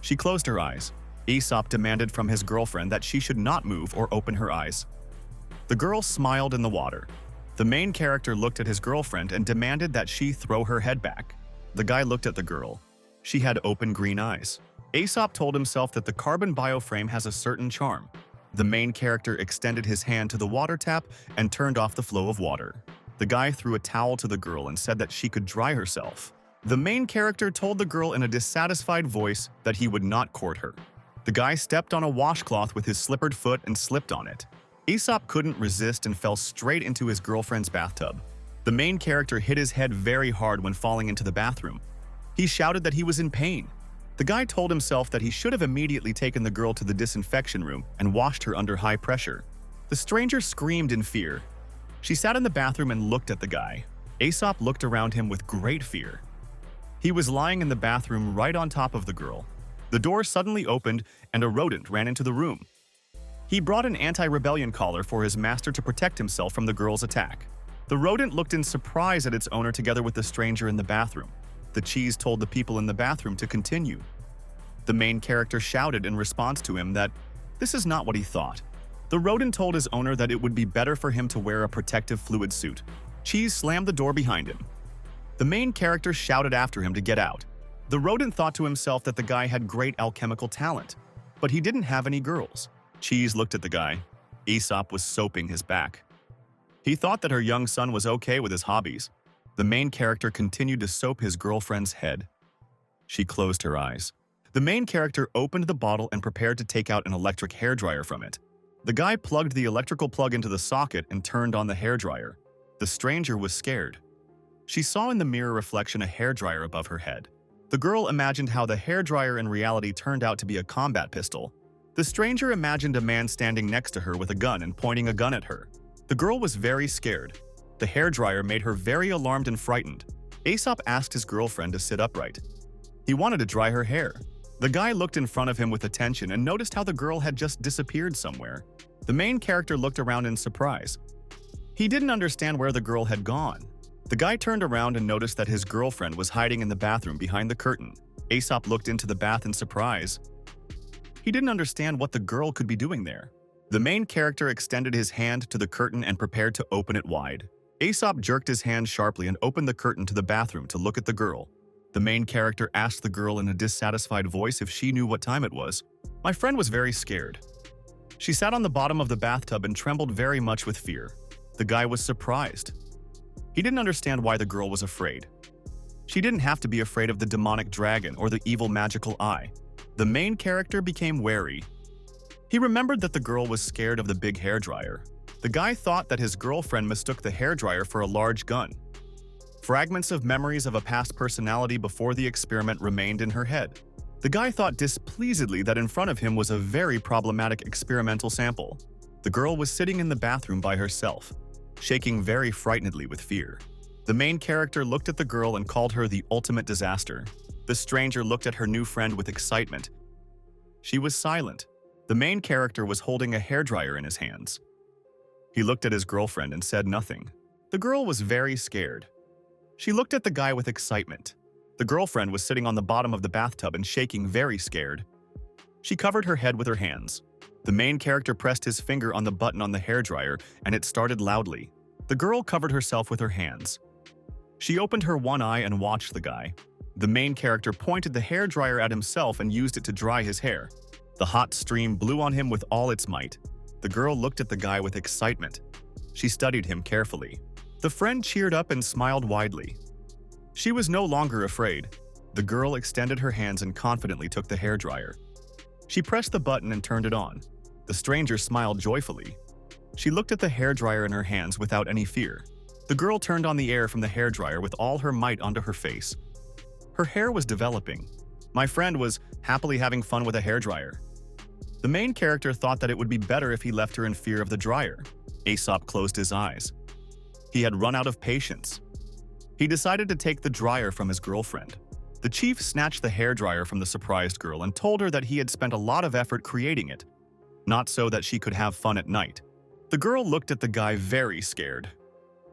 She closed her eyes. Aesop demanded from his girlfriend that she should not move or open her eyes. The girl smiled in the water. The main character looked at his girlfriend and demanded that she throw her head back. The guy looked at the girl. She had open green eyes. Aesop told himself that the carbon bioframe has a certain charm. The main character extended his hand to the water tap and turned off the flow of water. The guy threw a towel to the girl and said that she could dry herself. The main character told the girl in a dissatisfied voice that he would not court her. The guy stepped on a washcloth with his slippered foot and slipped on it. Aesop couldn't resist and fell straight into his girlfriend's bathtub. The main character hit his head very hard when falling into the bathroom. He shouted that he was in pain. The guy told himself that he should have immediately taken the girl to the disinfection room and washed her under high pressure. The stranger screamed in fear. She sat in the bathroom and looked at the guy. Aesop looked around him with great fear. He was lying in the bathroom right on top of the girl. The door suddenly opened and a rodent ran into the room. He brought an anti-rebellion collar for his master to protect himself from the girl's attack. The rodent looked in surprise at its owner together with the stranger in the bathroom. The cheese told the people in the bathroom to continue. The main character shouted in response to him that this is not what he thought. The rodent told his owner that it would be better for him to wear a protective fluid suit. Cheese slammed the door behind him. The main character shouted after him to get out. The rodent thought to himself that the guy had great alchemical talent, but he didn't have any girls. Cheese looked at the guy. Aesop was soaping his back. He thought that her young son was okay with his hobbies. The main character continued to soap his girlfriend's head. She closed her eyes. The main character opened the bottle and prepared to take out an electric hairdryer from it. The guy plugged the electrical plug into the socket and turned on the hairdryer. The stranger was scared. She saw in the mirror reflection a hairdryer above her head. The girl imagined how the hairdryer in reality turned out to be a combat pistol. The stranger imagined a man standing next to her with a gun and pointing a gun at her. The girl was very scared. The hairdryer made her very alarmed and frightened. Aesop asked his girlfriend to sit upright. He wanted to dry her hair. The guy looked in front of him with attention and noticed how the girl had just disappeared somewhere. The main character looked around in surprise. He didn't understand where the girl had gone. The guy turned around and noticed that his girlfriend was hiding in the bathroom behind the curtain. Aesop looked into the bath in surprise. He didn't understand what the girl could be doing there. The main character extended his hand to the curtain and prepared to open it wide. Aesop jerked his hand sharply and opened the curtain to the bathroom to look at the girl. The main character asked the girl in a dissatisfied voice if she knew what time it was. My friend was very scared. She sat on the bottom of the bathtub and trembled very much with fear. The guy was surprised. He didn't understand why the girl was afraid. She didn't have to be afraid of the demonic dragon or the evil magical eye. The main character became wary. He remembered that the girl was scared of the big hairdryer. The guy thought that his girlfriend mistook the hairdryer for a large gun. Fragments of memories of a past personality before the experiment remained in her head. The guy thought displeasedly that in front of him was a very problematic experimental sample. The girl was sitting in the bathroom by herself, shaking very frightenedly with fear. The main character looked at the girl and called her the ultimate disaster. The stranger looked at her new friend with excitement. She was silent. The main character was holding a hairdryer in his hands. He looked at his girlfriend and said nothing. The girl was very scared. She looked at the guy with excitement. The girlfriend was sitting on the bottom of the bathtub and shaking, very scared. She covered her head with her hands. The main character pressed his finger on the button on the hairdryer and it started loudly. The girl covered herself with her hands. She opened her one eye and watched the guy. The main character pointed the hairdryer at himself and used it to dry his hair. The hot stream blew on him with all its might. The girl looked at the guy with excitement. She studied him carefully. The friend cheered up and smiled widely. She was no longer afraid. The girl extended her hands and confidently took the hairdryer. She pressed the button and turned it on. The stranger smiled joyfully. She looked at the hairdryer in her hands without any fear. The girl turned on the air from the hairdryer with all her might onto her face. Her hair was developing. My friend was happily having fun with a hairdryer. The main character thought that it would be better if he left her in fear of the dryer. Aesop closed his eyes. He had run out of patience. He decided to take the dryer from his girlfriend. The chief snatched the hairdryer from the surprised girl and told her that he had spent a lot of effort creating it, not so that she could have fun at night. The girl looked at the guy very scared.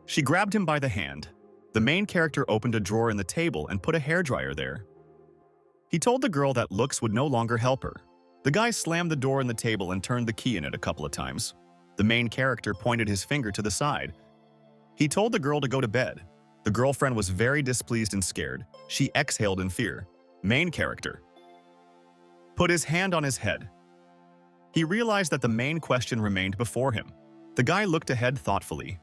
She grabbed him by the hand. The main character opened a drawer in the table and put a hairdryer there. He told the girl that looks would no longer help her. The guy slammed the door in the table and turned the key in it a couple of times. The main character pointed his finger to the side. He told the girl to go to bed. The girlfriend was very displeased and scared. She exhaled in fear. Main character put his hand on his head. He realized that the main question remained before him. The guy looked ahead thoughtfully.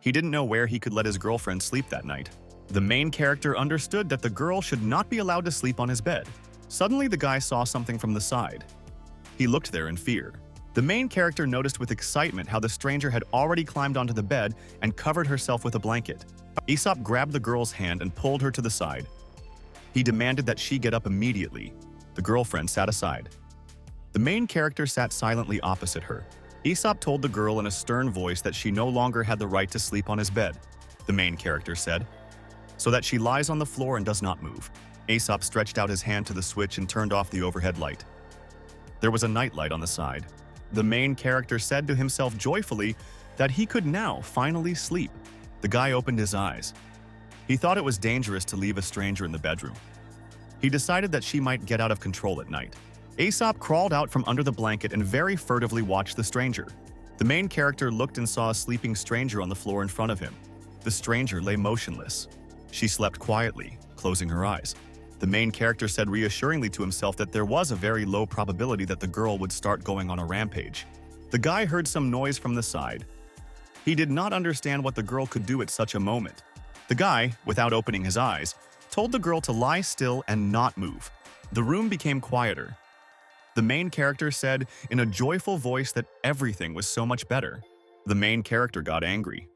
He didn't know where he could let his girlfriend sleep that night. The main character understood that the girl should not be allowed to sleep on his bed. Suddenly, the guy saw something from the side. He looked there in fear. The main character noticed with excitement how the stranger had already climbed onto the bed and covered herself with a blanket. Aesop grabbed the girl's hand and pulled her to the side. He demanded that she get up immediately. The girlfriend sat aside. The main character sat silently opposite her. Aesop told the girl in a stern voice that she no longer had the right to sleep on his bed. The main character said, so that she lies on the floor and does not move. Aesop stretched out his hand to the switch and turned off the overhead light. There was a nightlight on the side. The main character said to himself joyfully that he could now finally sleep. The guy opened his eyes. He thought it was dangerous to leave a stranger in the bedroom. He decided that she might get out of control at night. Aesop crawled out from under the blanket and very furtively watched the stranger. The main character looked and saw a sleeping stranger on the floor in front of him. The stranger lay motionless. She slept quietly, closing her eyes. The main character said reassuringly to himself that there was a very low probability that the girl would start going on a rampage. The guy heard some noise from the side. He did not understand what the girl could do at such a moment. The guy, without opening his eyes, told the girl to lie still and not move. The room became quieter. The main character said in a joyful voice that everything was so much better. The main character got angry.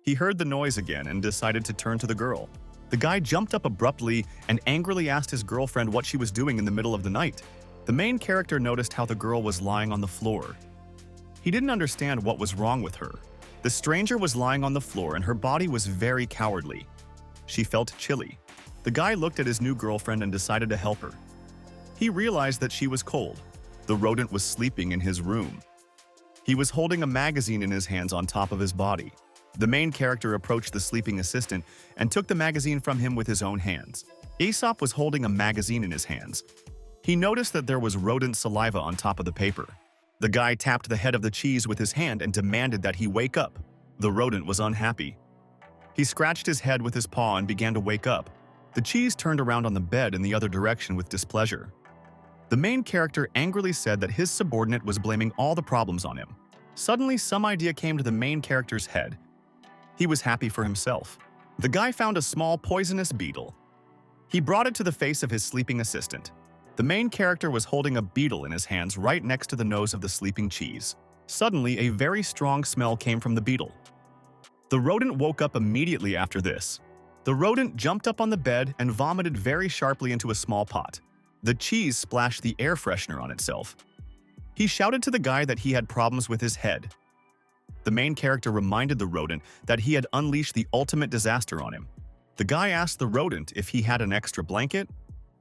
He heard the noise again and decided to turn to the girl. The guy jumped up abruptly and angrily asked his girlfriend what she was doing in the middle of the night. The main character noticed how the girl was lying on the floor. He didn't understand what was wrong with her. The stranger was lying on the floor and her body was very cowardly. She felt chilly. The guy looked at his new girlfriend and decided to help her. He realized that she was cold. The rodent was sleeping in his room. He was holding a magazine in his hands on top of his body. The main character approached the sleeping assistant and took the magazine from him with his own hands. Aesop was holding a magazine in his hands. He noticed that there was rodent saliva on top of the paper. The guy tapped the head of the cheese with his hand and demanded that he wake up. The rodent was unhappy. He scratched his head with his paw and began to wake up. The cheese turned around on the bed in the other direction with displeasure. The main character angrily said that his subordinate was blaming all the problems on him. Suddenly, some idea came to the main character's head. He was happy for himself. The guy found a small poisonous beetle. He brought it to the face of his sleeping assistant. The main character was holding a beetle in his hands right next to the nose of the sleeping cheese. Suddenly, a very strong smell came from the beetle. The rodent woke up immediately after this. The rodent jumped up on the bed and vomited very sharply into a small pot. The cheese splashed the air freshener on itself. He shouted to the guy that he had problems with his head. The main character reminded the rodent that he had unleashed the ultimate disaster on him. The guy asked the rodent if he had an extra blanket.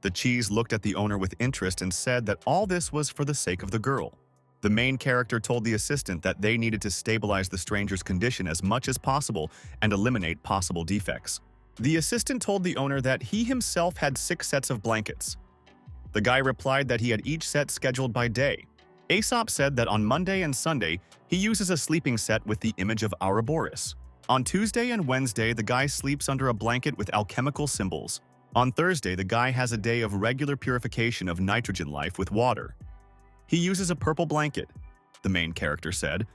The cheese looked at the owner with interest and said that all this was for the sake of the girl. The main character told the assistant that they needed to stabilize the stranger's condition as much as possible and eliminate possible defects. The assistant told the owner that he himself had 6 sets of blankets. The guy replied that he had each set scheduled by day. Aesop said that on Monday and Sunday, he uses a sleeping set with the image of Ouroboros. On Tuesday and Wednesday, the guy sleeps under a blanket with alchemical symbols. On Thursday, the guy has a day of regular purification of nitrogen life with water. He uses a purple blanket. The main character said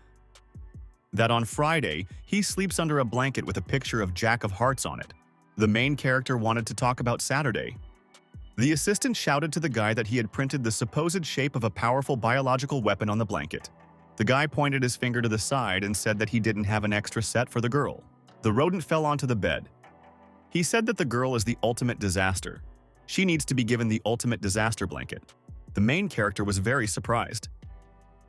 that on Friday, he sleeps under a blanket with a picture of Jack of Hearts on it. The main character wanted to talk about Saturday. The assistant shouted to the guy that he had printed the supposed shape of a powerful biological weapon on the blanket. The guy pointed his finger to the side and said that he didn't have an extra set for the girl. The rodent fell onto the bed. He said that the girl is the ultimate disaster. She needs to be given the ultimate disaster blanket. The main character was very surprised.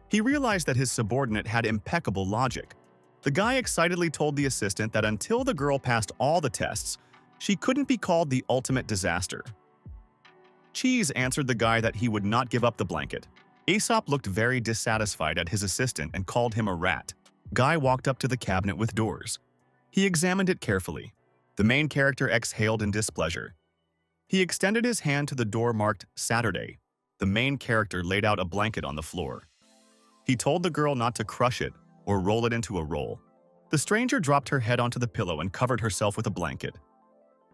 He realized that his subordinate had impeccable logic. The guy excitedly told the assistant that until the girl passed all the tests, she couldn't be called the ultimate disaster. Cheese answered the guy that he would not give up the blanket. Aesop looked very dissatisfied at his assistant and called him a rat. Guy walked up to the cabinet with doors. He examined it carefully. The main character exhaled in displeasure. He extended his hand to the door marked Saturday. The main character laid out a blanket on the floor. He told the girl not to crush it or roll it into a roll. The stranger dropped her head onto the pillow and covered herself with a blanket.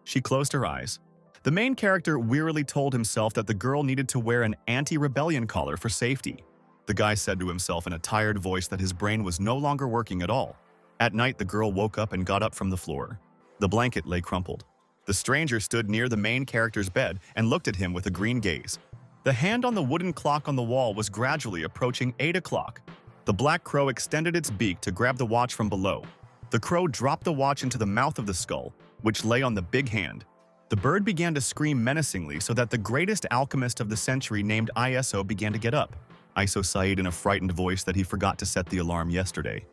She closed her eyes. The main character wearily told himself that the girl needed to wear an anti-rebellion collar for safety. The guy said to himself in a tired voice that his brain was no longer working at all. At night, the girl woke up and got up from the floor. The blanket lay crumpled. The stranger stood near the main character's bed and looked at him with a green gaze. The hand on the wooden clock on the wall was gradually approaching 8 o'clock. The black crow extended its beak to grab the watch from below. The crow dropped the watch into the mouth of the skull, which lay on the big hand. The bird began to scream menacingly so that the greatest alchemist of the century named ISO began to get up. ISO sighed in a frightened voice that he forgot to set the alarm yesterday.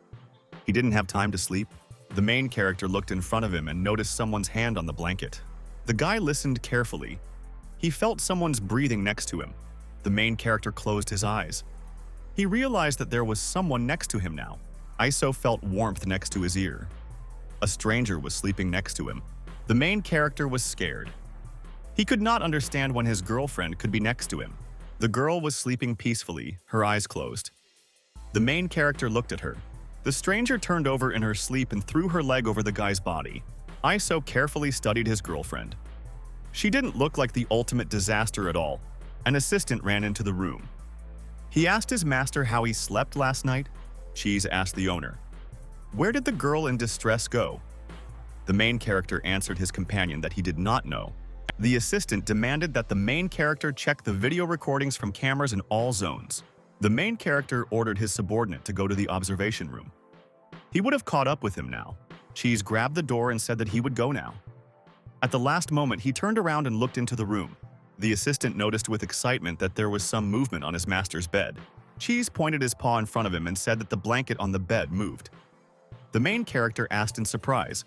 He didn't have time to sleep. The main character looked in front of him and noticed someone's hand on the blanket. The guy listened carefully. He felt someone's breathing next to him. The main character closed his eyes. He realized that there was someone next to him now. ISO felt warmth next to his ear. A stranger was sleeping next to him. The main character was scared. He could not understand when his girlfriend could be next to him. The girl was sleeping peacefully, her eyes closed. The main character looked at her. The stranger turned over in her sleep and threw her leg over the guy's body. Iso carefully studied his girlfriend. She didn't look like the ultimate disaster at all. An assistant ran into the room. He asked his master how he slept last night. Cheese asked the owner, "Where did the girl in distress go?" The main character answered his companion that he did not know. The assistant demanded that the main character check the video recordings from cameras in all zones. The main character ordered his subordinate to go to the observation room. He would have caught up with him now. Cheese grabbed the door and said that he would go now. At the last moment, he turned around and looked into the room. The assistant noticed with excitement that there was some movement on his master's bed. Cheese pointed his paw in front of him and said that the blanket on the bed moved. The main character asked in surprise,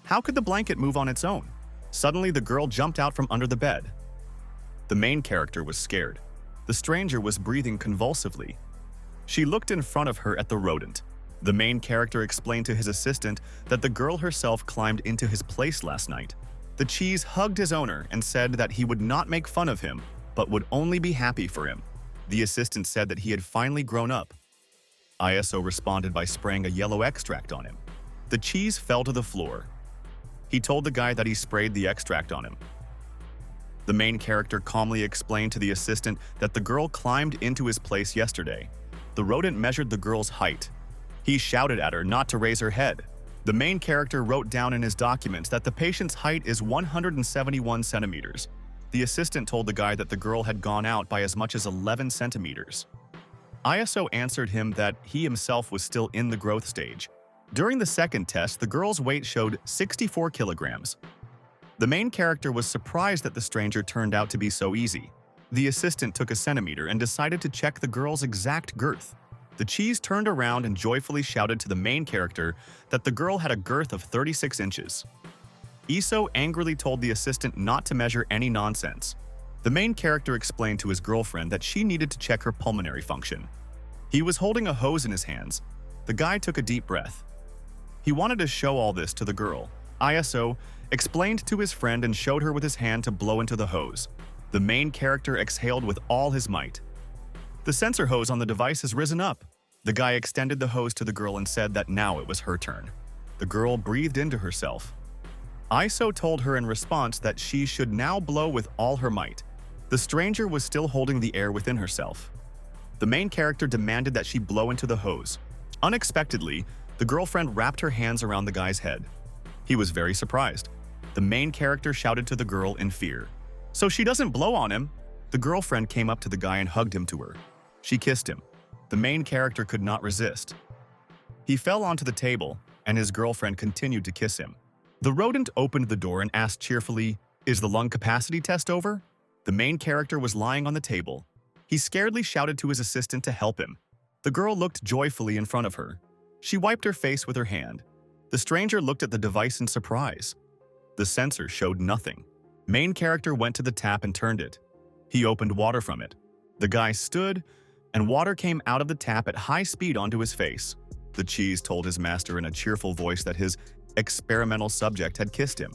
"How could the blanket move on its own?" Suddenly, the girl jumped out from under the bed. The main character was scared. The stranger was breathing convulsively. She looked in front of her at the rodent. The main character explained to his assistant that the girl herself climbed into his place last night. The cheese hugged his owner and said that he would not make fun of him, but would only be happy for him. The assistant said that he had finally grown up. Iso responded by spraying a yellow extract on him. The cheese fell to the floor. He told the guy that he sprayed the extract on him. The main character calmly explained to the assistant that the girl climbed into his place yesterday. The rodent measured the girl's height. He shouted at her not to raise her head. The main character wrote down in his documents that the patient's height is 171 centimeters. The assistant told the guy that the girl had gone out by as much as 11 centimeters. Iso answered him that he himself was still in the growth stage. During the second test, the girl's weight showed 64 kilograms. The main character was surprised that the stranger turned out to be so easy. The assistant took a centimeter and decided to check the girl's exact girth. The cheese turned around and joyfully shouted to the main character that the girl had a girth of 36 inches. Iso angrily told the assistant not to measure any nonsense. The main character explained to his girlfriend that she needed to check her pulmonary function. He was holding a hose in his hands. The guy took a deep breath. He wanted to show all this to the girl. Iso explained to his friend and showed her with his hand to blow into the hose. The main character exhaled with all his might. The sensor hose on the device has risen up. The guy extended the hose to the girl and said that now it was her turn. The girl breathed into herself. Iso told her in response that she should now blow with all her might. The stranger was still holding the air within herself. The main character demanded that she blow into the hose. Unexpectedly, the girlfriend wrapped her hands around the guy's head. He was very surprised. The main character shouted to the girl in fear, "So she doesn't blow on him?" The girlfriend came up to the guy and hugged him to her. She kissed him. The main character could not resist. He fell onto the table, and his girlfriend continued to kiss him. The rodent opened the door and asked cheerfully, "Is the lung capacity test over?" The main character was lying on the table. He scaredly shouted to his assistant to help him. The girl looked joyfully in front of her. She wiped her face with her hand. The stranger looked at the device in surprise. The sensor showed nothing. Main character went to the tap and turned it. He opened water from it. The guy stood, and water came out of the tap at high speed onto his face. The cheese told his master in a cheerful voice that his experimental subject had kissed him.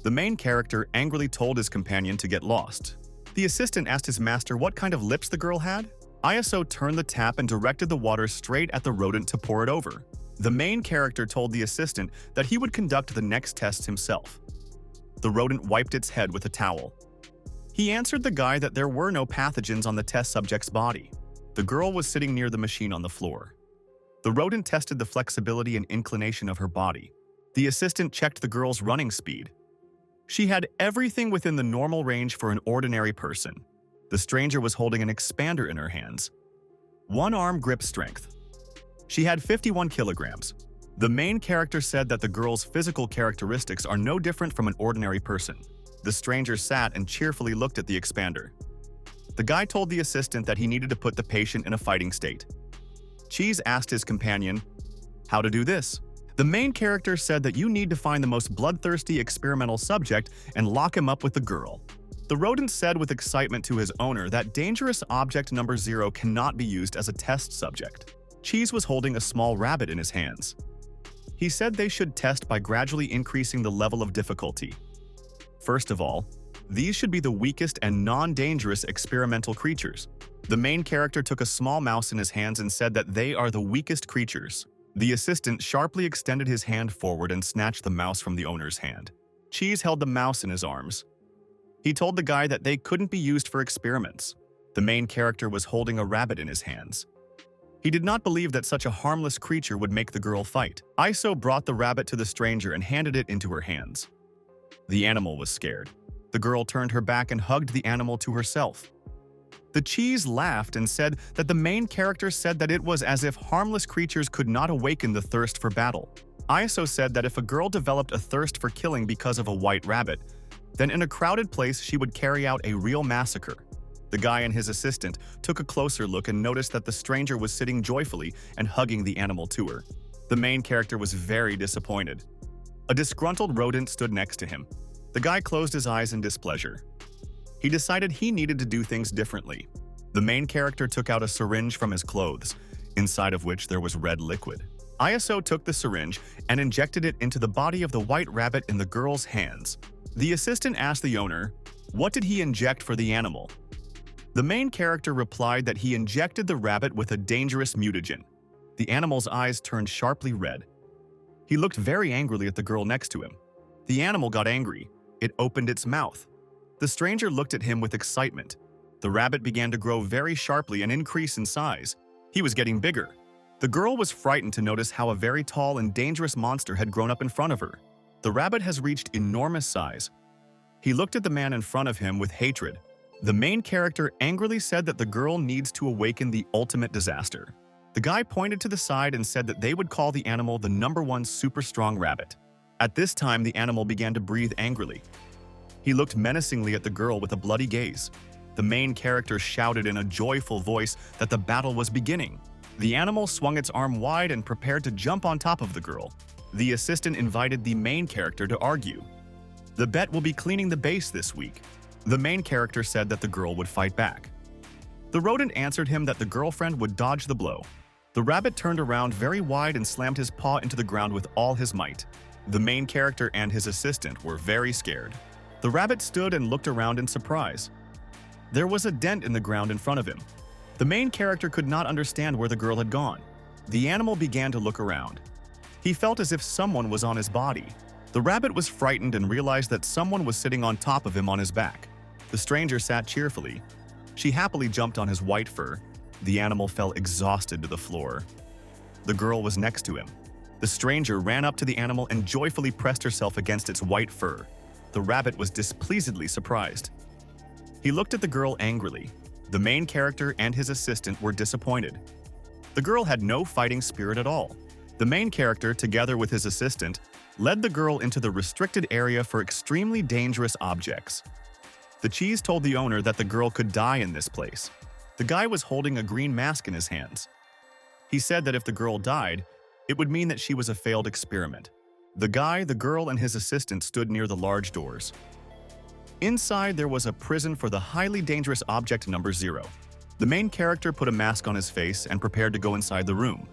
The main character angrily told his companion to get lost. The assistant asked his master what kind of lips the girl had. Iso turned the tap and directed the water straight at the rodent to pour it over. The main character told the assistant that he would conduct the next tests himself. The rodent wiped its head with a towel. He answered the guy that there were no pathogens on the test subject's body. The girl was sitting near the machine on the floor. The rodent tested the flexibility and inclination of her body. The assistant checked the girl's running speed. She had everything within the normal range for an ordinary person. The stranger was holding an expander in her hands. One arm grip strength. She had 51 kilograms. The main character said that the girl's physical characteristics are no different from an ordinary person. The stranger sat and cheerfully looked at the expander. The guy told the assistant that he needed to put the patient in a fighting state. Cheese asked his companion how to do this. The main character said that you need to find the most bloodthirsty experimental subject and lock him up with the girl. The rodent said with excitement to his owner that dangerous object number 0 cannot be used as a test subject. Cheese was holding a small rabbit in his hands. He said they should test by gradually increasing the level of difficulty. First of all, these should be the weakest and non-dangerous experimental creatures. The main character took a small mouse in his hands and said that they are the weakest creatures. The assistant sharply extended his hand forward and snatched the mouse from the owner's hand. Cheese held the mouse in his arms. He told the guy that they couldn't be used for experiments. The main character was holding a rabbit in his hands. He did not believe that such a harmless creature would make the girl fight. Iso brought the rabbit to the stranger and handed it into her hands. The animal was scared. The girl turned her back and hugged the animal to herself. The cheese laughed and said that the main character said that it was as if harmless creatures could not awaken the thirst for battle. Iso said that if a girl developed a thirst for killing because of a white rabbit, then in a crowded place she would carry out a real massacre. The guy and his assistant took a closer look and noticed that the stranger was sitting joyfully and hugging the animal to her. The main character was very disappointed. A disgruntled rodent stood next to him. The guy closed his eyes in displeasure. He decided he needed to do things differently. The main character took out a syringe from his clothes, inside of which there was red liquid. Iso took the syringe and injected it into the body of the white rabbit in the girl's hands. The assistant asked the owner, "What did he inject for the animal?" The main character replied that he injected the rabbit with a dangerous mutagen. The animal's eyes turned sharply red. He looked very angrily at the girl next to him. The animal got angry. It opened its mouth. The stranger looked at him with excitement. The rabbit began to grow very sharply and increase in size. He was getting bigger. The girl was frightened to notice how a very tall and dangerous monster had grown up in front of her. The rabbit has reached enormous size. He looked at the man in front of him with hatred. The main character angrily said that the girl needs to awaken the ultimate disaster. The guy pointed to the side and said that they would call the animal the #1 super strong rabbit. At this time, the animal began to breathe angrily. He looked menacingly at the girl with a bloody gaze. The main character shouted in a joyful voice that the battle was beginning. The animal swung its arm wide and prepared to jump on top of the girl. The assistant invited the main character to argue. "The bet will be cleaning the base this week." The main character said that the girl would fight back. The rodent answered him that the girlfriend would dodge the blow. The rabbit turned around very wide and slammed his paw into the ground with all his might. The main character and his assistant were very scared. The rabbit stood and looked around in surprise. There was a dent in the ground in front of him. The main character could not understand where the girl had gone. The animal began to look around. He felt as if someone was on his body. The rabbit was frightened and realized that someone was sitting on top of him on his back. The stranger sat cheerfully. She happily jumped on his white fur. The animal fell exhausted to the floor. The girl was next to him. The stranger ran up to the animal and joyfully pressed herself against its white fur. The rabbit was displeasedly surprised. He looked at the girl angrily. The main character and his assistant were disappointed. The girl had no fighting spirit at all. The main character, together with his assistant, led the girl into the restricted area for extremely dangerous objects. The cheese told the owner that the girl could die in this place. The guy was holding a green mask in his hands. He said that if the girl died, it would mean that she was a failed experiment. The guy, the girl, and his assistant stood near the large doors. Inside, there was a prison for the highly dangerous object number 0. The main character put a mask on his face and prepared to go inside the room.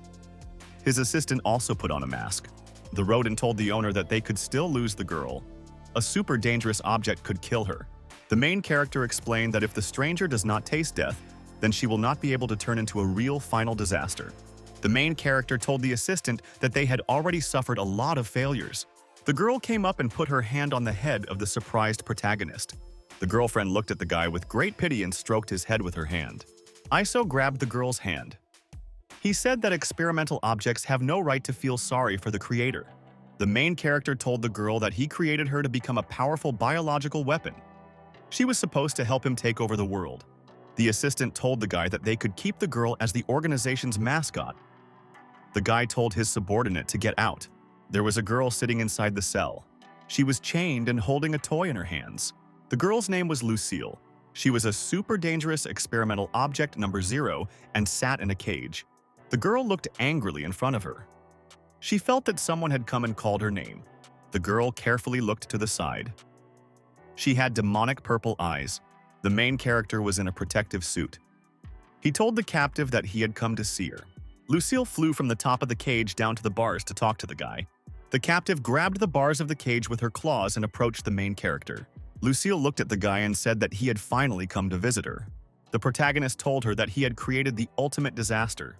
His assistant also put on a mask. The rodent told the owner that they could still lose the girl. A super dangerous object could kill her. The main character explained that if the stranger does not taste death, then she will not be able to turn into a real final disaster. The main character told the assistant that they had already suffered a lot of failures. The girl came up and put her hand on the head of the surprised protagonist. The girlfriend looked at the guy with great pity and stroked his head with her hand. Iso grabbed the girl's hand. He said that experimental objects have no right to feel sorry for the creator. The main character told the girl that he created her to become a powerful biological weapon. She was supposed to help him take over the world. The assistant told the guy that they could keep the girl as the organization's mascot. The guy told his subordinate to get out. There was a girl sitting inside the cell. She was chained and holding a toy in her hands. The girl's name was Lucille. She was a super dangerous experimental object number 0 and sat in a cage. The girl looked angrily in front of her. She felt that someone had come and called her name. The girl carefully looked to the side. She had demonic purple eyes. The main character was in a protective suit. He told the captive that he had come to see her. Lucille flew from the top of the cage down to the bars to talk to the guy. The captive grabbed the bars of the cage with her claws and approached the main character. Lucille looked at the guy and said that he had finally come to visit her. The protagonist told her that he had created the ultimate disaster.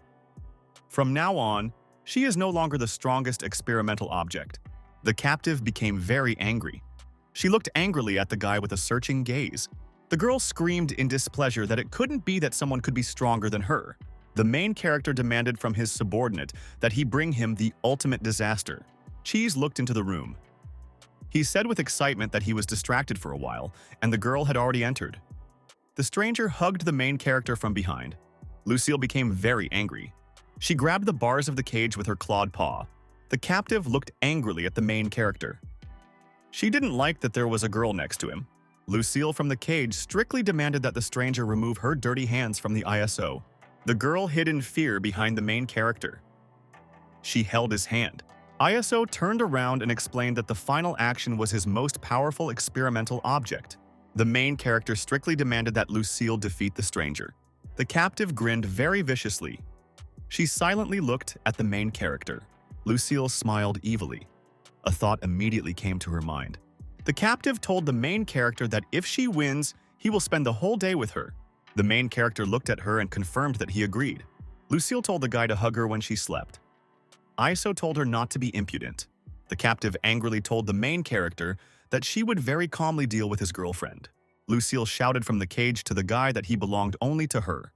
From now on, She is no longer the strongest experimental object. The captive became very angry. She looked angrily at the guy with a searching gaze. The girl screamed in displeasure that it couldn't be that someone could be stronger than her. The main character demanded from his subordinate that he bring him the ultimate disaster. Cheese looked into the room. He said with excitement that he was distracted for a while, and the girl had already entered. The stranger hugged the main character from behind. Lucille became very angry. She grabbed the bars of the cage with her clawed paw. The captive looked angrily at the main character. She didn't like that there was a girl next to him. Lucille from the cage strictly demanded that the stranger remove her dirty hands from the ISO. The girl hid in fear behind the main character. She held his hand. ISO turned around and explained that the final action was his most powerful experimental object. The main character strictly demanded that Lucille defeat the stranger. The captive grinned very viciously. She silently looked at the main character. Lucille smiled evilly. A thought immediately came to her mind. The captive told the main character that if she wins, he will spend the whole day with her. The main character looked at her and confirmed that he agreed. Lucille told the guy to hug her when she slept. ISO told her not to be impudent. The captive angrily told the main character that she would very calmly deal with his girlfriend. Lucille shouted from the cage to the guy that he belonged only to her.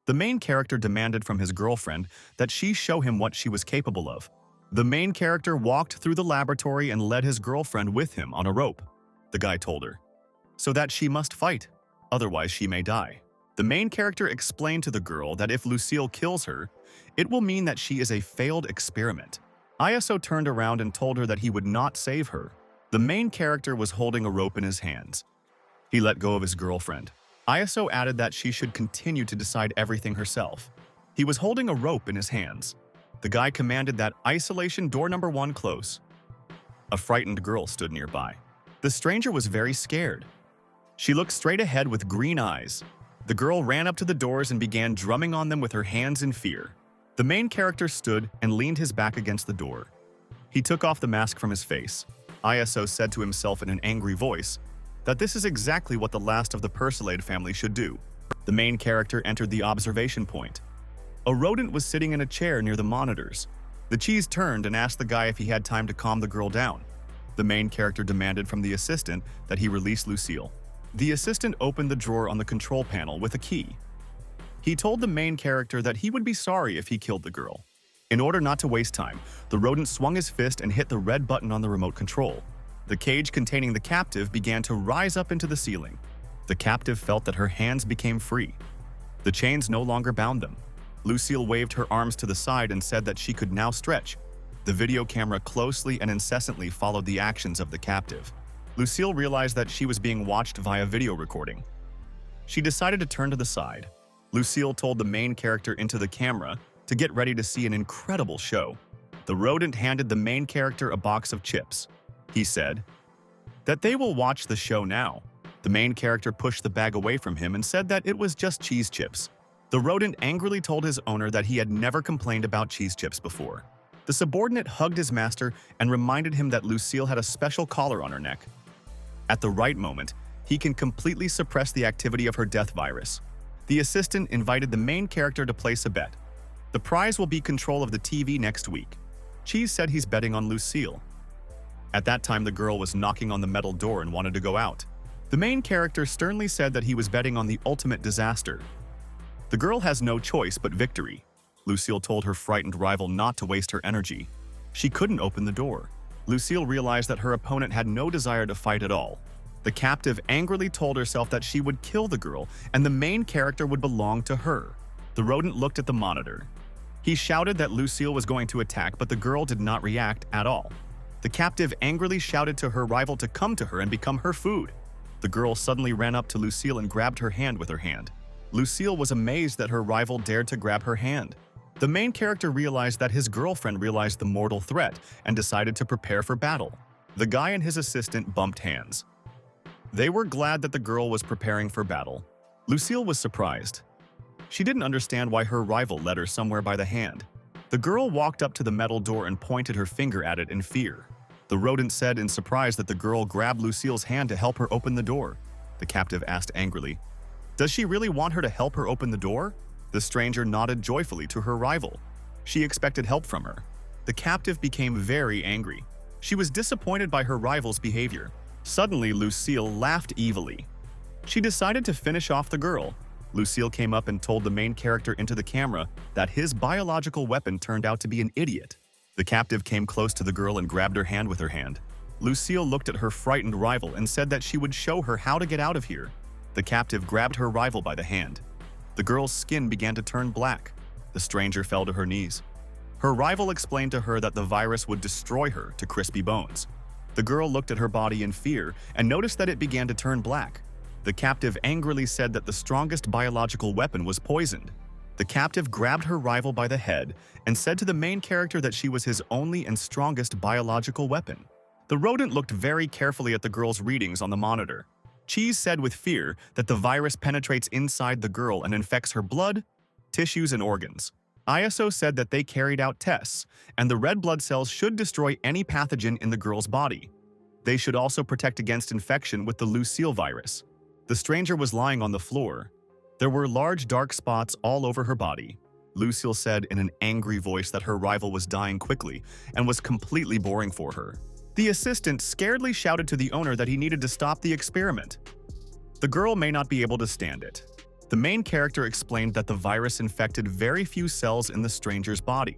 The main character demanded from his girlfriend that she show him what she was capable of. The main character walked through the laboratory and led his girlfriend with him on a rope. The guy told her, so that she must fight, otherwise she may die. The main character explained to the girl that if Lucille kills her, it will mean that she is a failed experiment. ISO turned around and told her that he would not save her. The main character was holding a rope in his hands. He let go of his girlfriend. ISO added that she should continue to decide everything herself. He was holding a rope in his hands. The guy commanded that isolation door number 1 close. A frightened girl stood nearby. The stranger was very scared. She looked straight ahead with green eyes. The girl ran up to the doors and began drumming on them with her hands in fear. The main character stood and leaned his back against the door. He took off the mask from his face. ISO said to himself in an angry voice that this is exactly what the last of the Persilade family should do. The main character entered the observation point. A rodent was sitting in a chair near the monitors. The cheese turned and asked the guy if he had time to calm the girl down. The main character demanded from the assistant that he release Lucille. The assistant opened the drawer on the control panel with a key. He told the main character that he would be sorry if he killed the girl. In order not to waste time, the rodent swung his fist and hit the red button on the remote control. The cage containing the captive began to rise up into the ceiling. The captive felt that her hands became free. The chains no longer bound them. Lucille waved her arms to the side and said that she could now stretch. The video camera closely and incessantly followed the actions of the captive. Lucille realized that she was being watched via video recording. She decided to turn to the side. Lucille told the main character into the camera to get ready to see an incredible show. The rodent handed the main character a box of chips. He said that they will watch the show now. The main character pushed the bag away from him and said that it was just cheese chips. The rodent angrily told his owner that he had never complained about cheese chips before. The subordinate hugged his master and reminded him that Lucille had a special collar on her neck. At the right moment, he can completely suppress the activity of her death virus. The assistant invited the main character to place a bet. The prize will be control of the TV next week. Cheese said he's betting on Lucille. At that time, the girl was knocking on the metal door and wanted to go out. The main character sternly said that he was betting on the ultimate disaster. The girl has no choice but victory. Lucille told her frightened rival not to waste her energy. She couldn't open the door. Lucille realized that her opponent had no desire to fight at all. The captive angrily told herself that she would kill the girl and the main character would belong to her. The rodent looked at the monitor. He shouted that Lucille was going to attack, but the girl did not react at all. The captive angrily shouted to her rival to come to her and become her food. The girl suddenly ran up to Lucille and grabbed her hand with her hand. Lucille was amazed that her rival dared to grab her hand. The main character realized that his girlfriend realized the mortal threat and decided to prepare for battle. The guy and his assistant bumped hands. They were glad that the girl was preparing for battle. Lucille was surprised. She didn't understand why her rival led her somewhere by the hand. The girl walked up to the metal door and pointed her finger at it in fear. The rodent said in surprise that the girl grabbed Lucille's hand to help her open the door. The captive asked angrily, "Does she really want her to help her open the door?" The stranger nodded joyfully to her rival. She expected help from her. The captive became very angry. She was disappointed by her rival's behavior. Suddenly, Lucille laughed evilly. She decided to finish off the girl. Lucille came up and told the main character into the camera that his biological weapon turned out to be an idiot. The captive came close to the girl and grabbed her hand with her hand. Lucille looked at her frightened rival and said that she would show her how to get out of here. The captive grabbed her rival by the hand. The girl's skin began to turn black. The stranger fell to her knees. Her rival explained to her that the virus would destroy her to crispy bones. The girl looked at her body in fear and noticed that it began to turn black. The captive angrily said that the strongest biological weapon was poisoned. The captive grabbed her rival by the head and said to the main character that she was his only and strongest biological weapon. The rodent looked very carefully at the girl's readings on the monitor. Cheese said with fear that the virus penetrates inside the girl and infects her blood, tissues, and organs. ISO said that they carried out tests, and the red blood cells should destroy any pathogen in the girl's body. They should also protect against infection with the Lucille virus. The stranger was lying on the floor. There were large dark spots all over her body. Lucille said in an angry voice that her rival was dying quickly and was completely boring for her. The assistant scaredly shouted to the owner that he needed to stop the experiment. The girl may not be able to stand it. The main character explained that the virus infected very few cells in the stranger's body.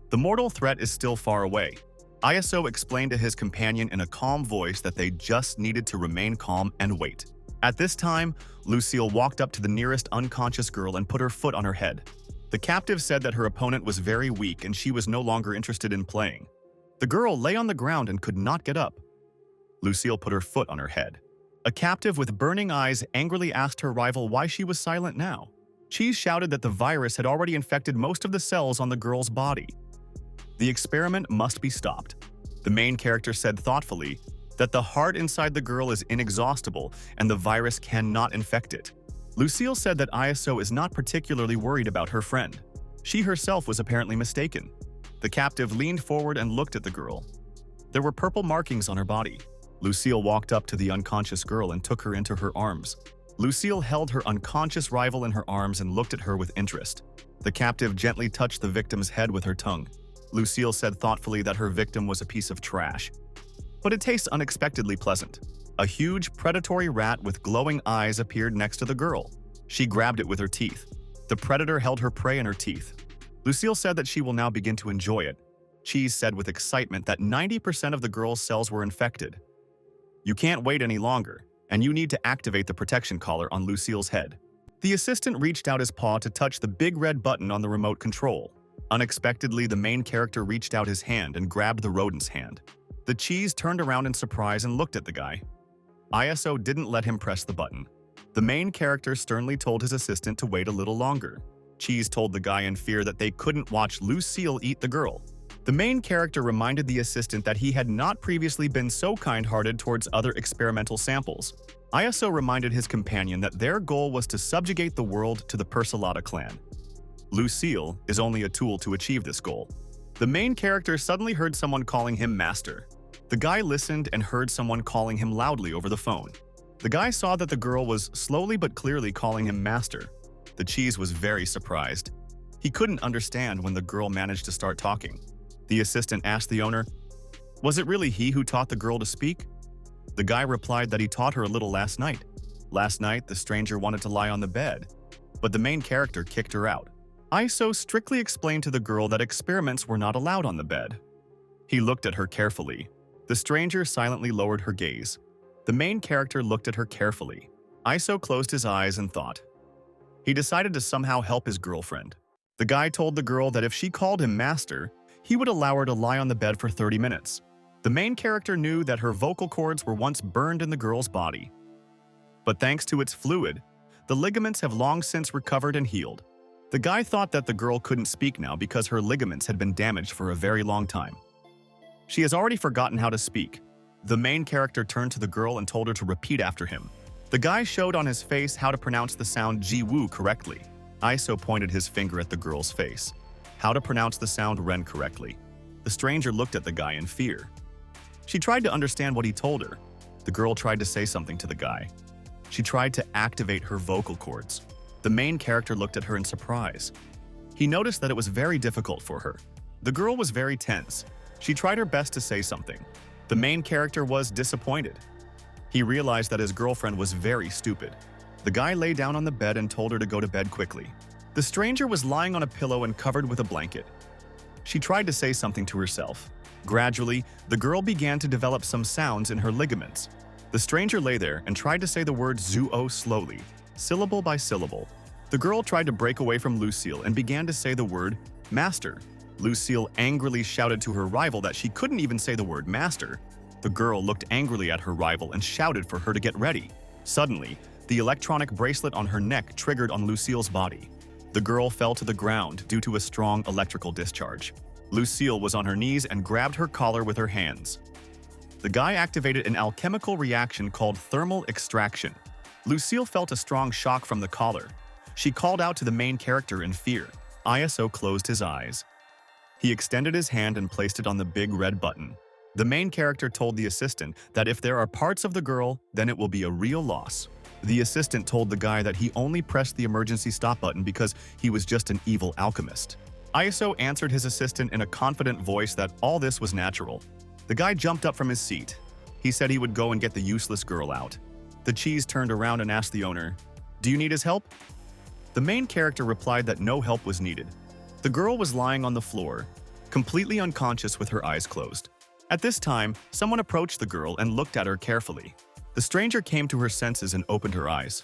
The mortal threat is still far away. ISO explained to his companion in a calm voice that they just needed to remain calm and wait. At this time, Lucille walked up to the nearest unconscious girl and put her foot on her head. The captive said that her opponent was very weak and she was no longer interested in playing. The girl lay on the ground and could not get up. Lucille put her foot on her head. A captive with burning eyes angrily asked her rival why she was silent now. Cheese shouted that the virus had already infected most of the cells on the girl's body. The experiment must be stopped. The main character said thoughtfully that the heart inside the girl is inexhaustible and the virus cannot infect it. Lucille said that ISO is not particularly worried about her friend. She herself was apparently mistaken. The captive leaned forward and looked at the girl. There were purple markings on her body. Lucille walked up to the unconscious girl and took her into her arms. Lucille held her unconscious rival in her arms and looked at her with interest. The captive gently touched the victim's head with her tongue. Lucille said thoughtfully that her victim was a piece of trash. But it tastes unexpectedly pleasant. A huge, predatory rat with glowing eyes appeared next to the girl. She grabbed it with her teeth. The predator held her prey in her teeth. Lucille said that she will now begin to enjoy it. Cheese said with excitement that 90% of the girl's cells were infected. You can't wait any longer, and you need to activate the protection collar on Lucille's head. The assistant reached out his paw to touch the big red button on the remote control. Unexpectedly, the main character reached out his hand and grabbed the rodent's hand. The cheese turned around in surprise and looked at the guy. ISO didn't let him press the button. The main character sternly told his assistant to wait a little longer. Cheese told the guy in fear that they couldn't watch Lucille eat the girl. The main character reminded the assistant that he had not previously been so kind-hearted towards other experimental samples. ISO reminded his companion that their goal was to subjugate the world to the Persalata clan. Lucille is only a tool to achieve this goal. The main character suddenly heard someone calling him master. The guy listened and heard someone calling him loudly over the phone. The guy saw that the girl was slowly but clearly calling him master. The cheese was very surprised. He couldn't understand when the girl managed to start talking. The assistant asked the owner, "Was it really he who taught the girl to speak?" The guy replied that he taught her a little last night. Last night, the stranger wanted to lie on the bed, but the main character kicked her out. ISO strictly explained to the girl that experiments were not allowed on the bed. He looked at her carefully. The stranger silently lowered her gaze. The main character looked at her carefully. ISO closed his eyes and thought. He decided to somehow help his girlfriend. The guy told the girl that if she called him master, he would allow her to lie on the bed for 30 minutes. The main character knew that her vocal cords were once burned in the girl's body. But thanks to its fluid, the ligaments have long since recovered and healed. The guy thought that the girl couldn't speak now because her ligaments had been damaged for a very long time. She has already forgotten how to speak. The main character turned to the girl and told her to repeat after him. The guy showed on his face how to pronounce the sound Ji-woo correctly. ISO pointed his finger at the girl's face. How to pronounce the sound Ren correctly. The stranger looked at the guy in fear. She tried to understand what he told her. The girl tried to say something to the guy. She tried to activate her vocal cords. The main character looked at her in surprise. He noticed that it was very difficult for her. The girl was very tense. She tried her best to say something. The main character was disappointed. He realized that his girlfriend was very stupid. The guy lay down on the bed and told her to go to bed quickly. The stranger was lying on a pillow and covered with a blanket. She tried to say something to herself. Gradually, the girl began to develop some sounds in her ligaments. The stranger lay there and tried to say the word zuo slowly, syllable by syllable. The girl tried to break away from Lucille and began to say the word master. Lucille angrily shouted to her rival that she couldn't even say the word master. The girl looked angrily at her rival and shouted for her to get ready. Suddenly, the electronic bracelet on her neck triggered on Lucille's body. The girl fell to the ground due to a strong electrical discharge. Lucille was on her knees and grabbed her collar with her hands. The guy activated an alchemical reaction called thermal extraction. Lucille felt a strong shock from the collar. She called out to the main character in fear. ISO closed his eyes. He extended his hand and placed it on the big red button. The main character told the assistant that if there are parts of the girl, then it will be a real loss. The assistant told the guy that he only pressed the emergency stop button because he was just an evil alchemist. ISO answered his assistant in a confident voice that all this was natural. The guy jumped up from his seat. He said he would go and get the useless girl out. The cheese turned around and asked the owner, "Do you need his help?" The main character replied that no help was needed. The girl was lying on the floor, completely unconscious with her eyes closed. At this time, someone approached the girl and looked at her carefully. The stranger came to her senses and opened her eyes.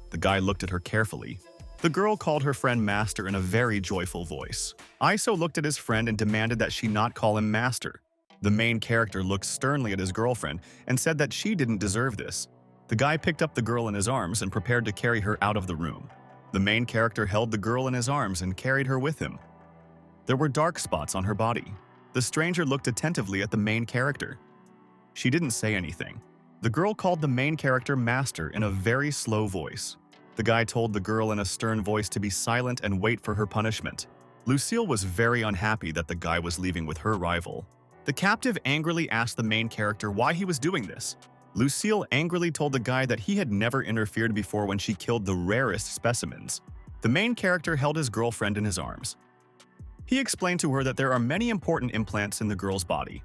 The guy looked at her carefully. The girl called her friend Master in a very joyful voice. ISO looked at his friend and demanded that she not call him Master. The main character looked sternly at his girlfriend and said that she didn't deserve this. The guy picked up the girl in his arms and prepared to carry her out of the room. The main character held the girl in his arms and carried her with him. There were dark spots on her body. The stranger looked attentively at the main character. She didn't say anything. The girl called the main character Master in a very slow voice. The guy told the girl in a stern voice to be silent and wait for her punishment. Lucille was very unhappy that the guy was leaving with her rival. The captive angrily asked the main character why he was doing this. Lucille angrily told the guy that he had never interfered before when she killed the rarest specimens. The main character held his girlfriend in his arms. He explained to her that there are many important implants in the girl's body.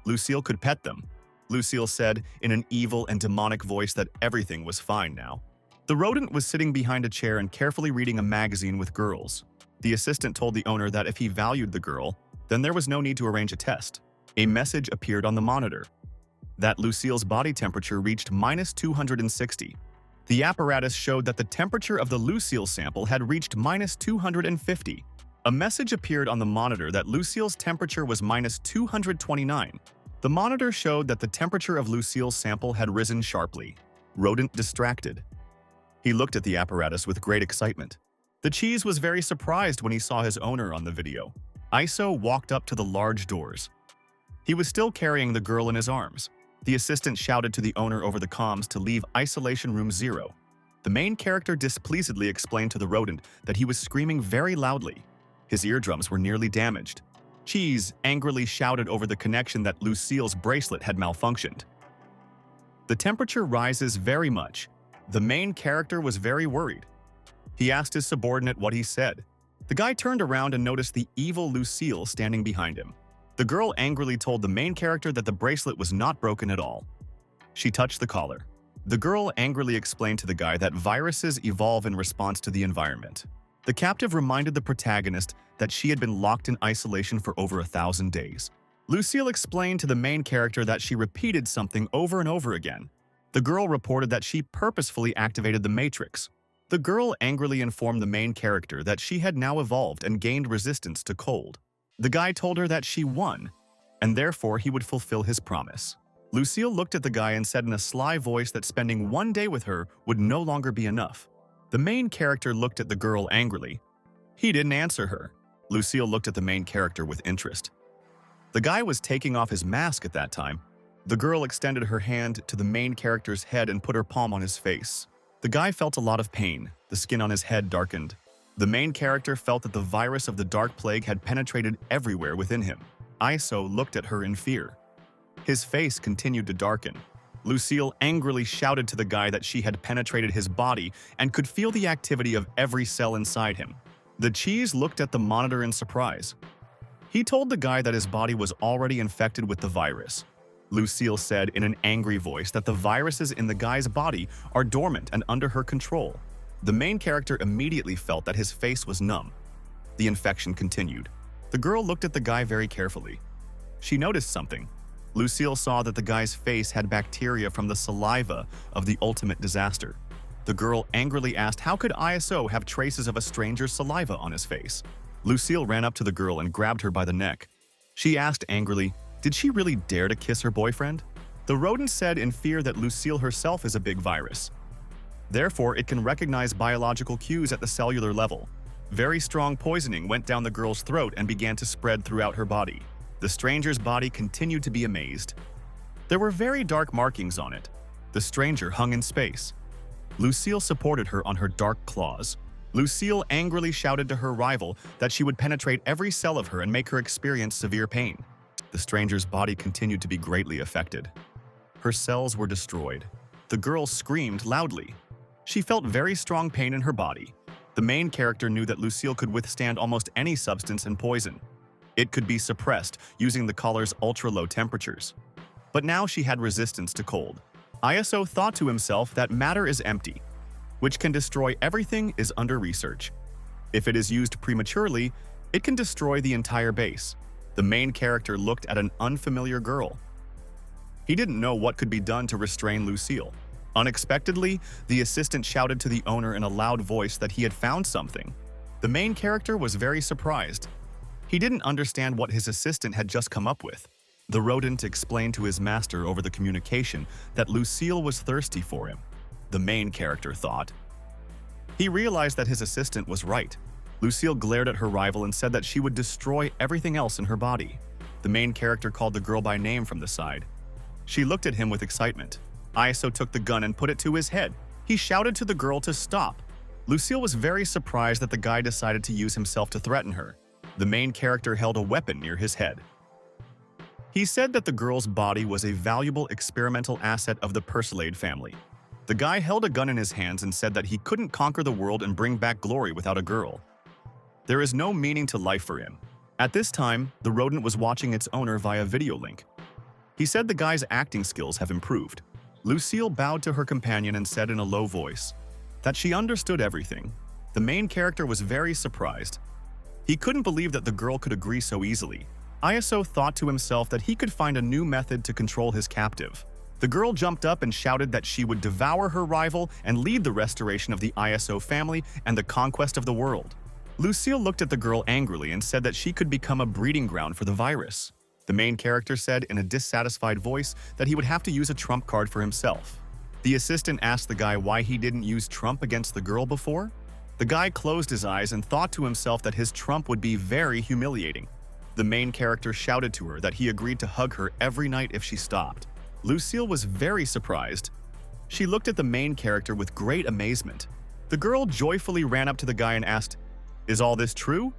Lucille could pet them. Lucille said in an evil and demonic voice that everything was fine now. The rodent was sitting behind a chair and carefully reading a magazine with girls. The assistant told the owner that if he valued the girl, then there was no need to arrange a test. A message appeared on the monitor that Lucille's body temperature reached -260. The apparatus showed that the temperature of the Lucille sample had reached -250. A message appeared on the monitor that Lucille's temperature was -229. The monitor showed that the temperature of Lucille's sample had risen sharply. Rodent distracted. He looked at the apparatus with great excitement. The cheese was very surprised when he saw his owner on the video. ISO walked up to the large doors. He was still carrying the girl in his arms. The assistant shouted to the owner over the comms to leave Isolation Room 0. The main character displeasedly explained to the rodent that he was screaming very loudly. His eardrums were nearly damaged. Cheese angrily shouted over the connection that Lucille's bracelet had malfunctioned. The temperature rises very much. The main character was very worried. He asked his subordinate what he said. The guy turned around and noticed the evil Lucille standing behind him. The girl angrily told the main character that the bracelet was not broken at all. She touched the collar. The girl angrily explained to the guy that viruses evolve in response to the environment. The captive reminded the protagonist that she had been locked in isolation for over 1,000 days. Lucille explained to the main character that she repeated something over and over again. The girl reported that she purposefully activated the matrix. The girl angrily informed the main character that she had now evolved and gained resistance to cold. The guy told her that she won, and therefore he would fulfill his promise. Lucille looked at the guy and said in a sly voice that spending one day with her would no longer be enough. The main character looked at the girl angrily. He didn't answer her. Lucille looked at the main character with interest. The guy was taking off his mask at that time. The girl extended her hand to the main character's head and put her palm on his face. The guy felt a lot of pain. The skin on his head darkened. The main character felt that the virus of the dark plague had penetrated everywhere within him. ISO looked at her in fear. His face continued to darken. Lucille angrily shouted to the guy that she had penetrated his body and could feel the activity of every cell inside him. The cheese looked at the monitor in surprise. He told the guy that his body was already infected with the virus. Lucille said in an angry voice that the viruses in the guy's body are dormant and under her control. The main character immediately felt that his face was numb. The infection continued. The girl looked at the guy very carefully. She noticed something. Lucille saw that the guy's face had bacteria from the saliva of the ultimate disaster. The girl angrily asked how could ISO have traces of a stranger's saliva on his face. Lucille ran up to the girl and grabbed her by the neck. She asked angrily, did she really dare to kiss her boyfriend? The rodent said in fear that Lucille herself is a big virus. Therefore, it can recognize biological cues at the cellular level. Very strong poisoning went down the girl's throat and began to spread throughout her body. The stranger's body continued to be amazed. There were very dark markings on it. The stranger hung in space. Lucille supported her on her dark claws. Lucille angrily shouted to her rival that she would penetrate every cell of her and make her experience severe pain. The stranger's body continued to be greatly affected. Her cells were destroyed. The girl screamed loudly. She felt very strong pain in her body. The main character knew that Lucille could withstand almost any substance and poison. It could be suppressed using the collar's ultra-low temperatures. But now she had resistance to cold. ISO thought to himself that matter is empty, which can destroy everything is under research. If it is used prematurely, it can destroy the entire base. The main character looked at an unfamiliar girl. He didn't know what could be done to restrain Lucille. Unexpectedly, the assistant shouted to the owner in a loud voice that he had found something. The main character was very surprised. He didn't understand what his assistant had just come up with. The rodent explained to his master over the communication that Lucille was thirsty for him. The main character thought. He realized that his assistant was right. Lucille glared at her rival and said that she would destroy everything else in her body. The main character called the girl by name from the side. She looked at him with excitement. ISO took the gun and put it to his head. He shouted to the girl to stop. Lucille was very surprised that the guy decided to use himself to threaten her. The main character held a weapon near his head. He said that the girl's body was a valuable experimental asset of the Persilade family. The guy held a gun in his hands and said that he couldn't conquer the world and bring back glory without a girl. There is no meaning to life for him. At this time, the rodent was watching its owner via video link. He said the guy's acting skills have improved. Lucille bowed to her companion and said in a low voice that she understood everything. The main character was very surprised. He couldn't believe that the girl could agree so easily. ISO thought to himself that he could find a new method to control his captive. The girl jumped up and shouted that she would devour her rival and lead the restoration of the ISO family and the conquest of the world. Lucille looked at the girl angrily and said that she could become a breeding ground for the virus. The main character said in a dissatisfied voice that he would have to use a trump card for himself. The assistant asked the guy why he didn't use trump against the girl before. The guy closed his eyes and thought to himself that his trump would be very humiliating. The main character shouted to her that he agreed to hug her every night if she stopped. Lucille was very surprised. She looked at the main character with great amazement. The girl joyfully ran up to the guy and asked, "Is all this true?"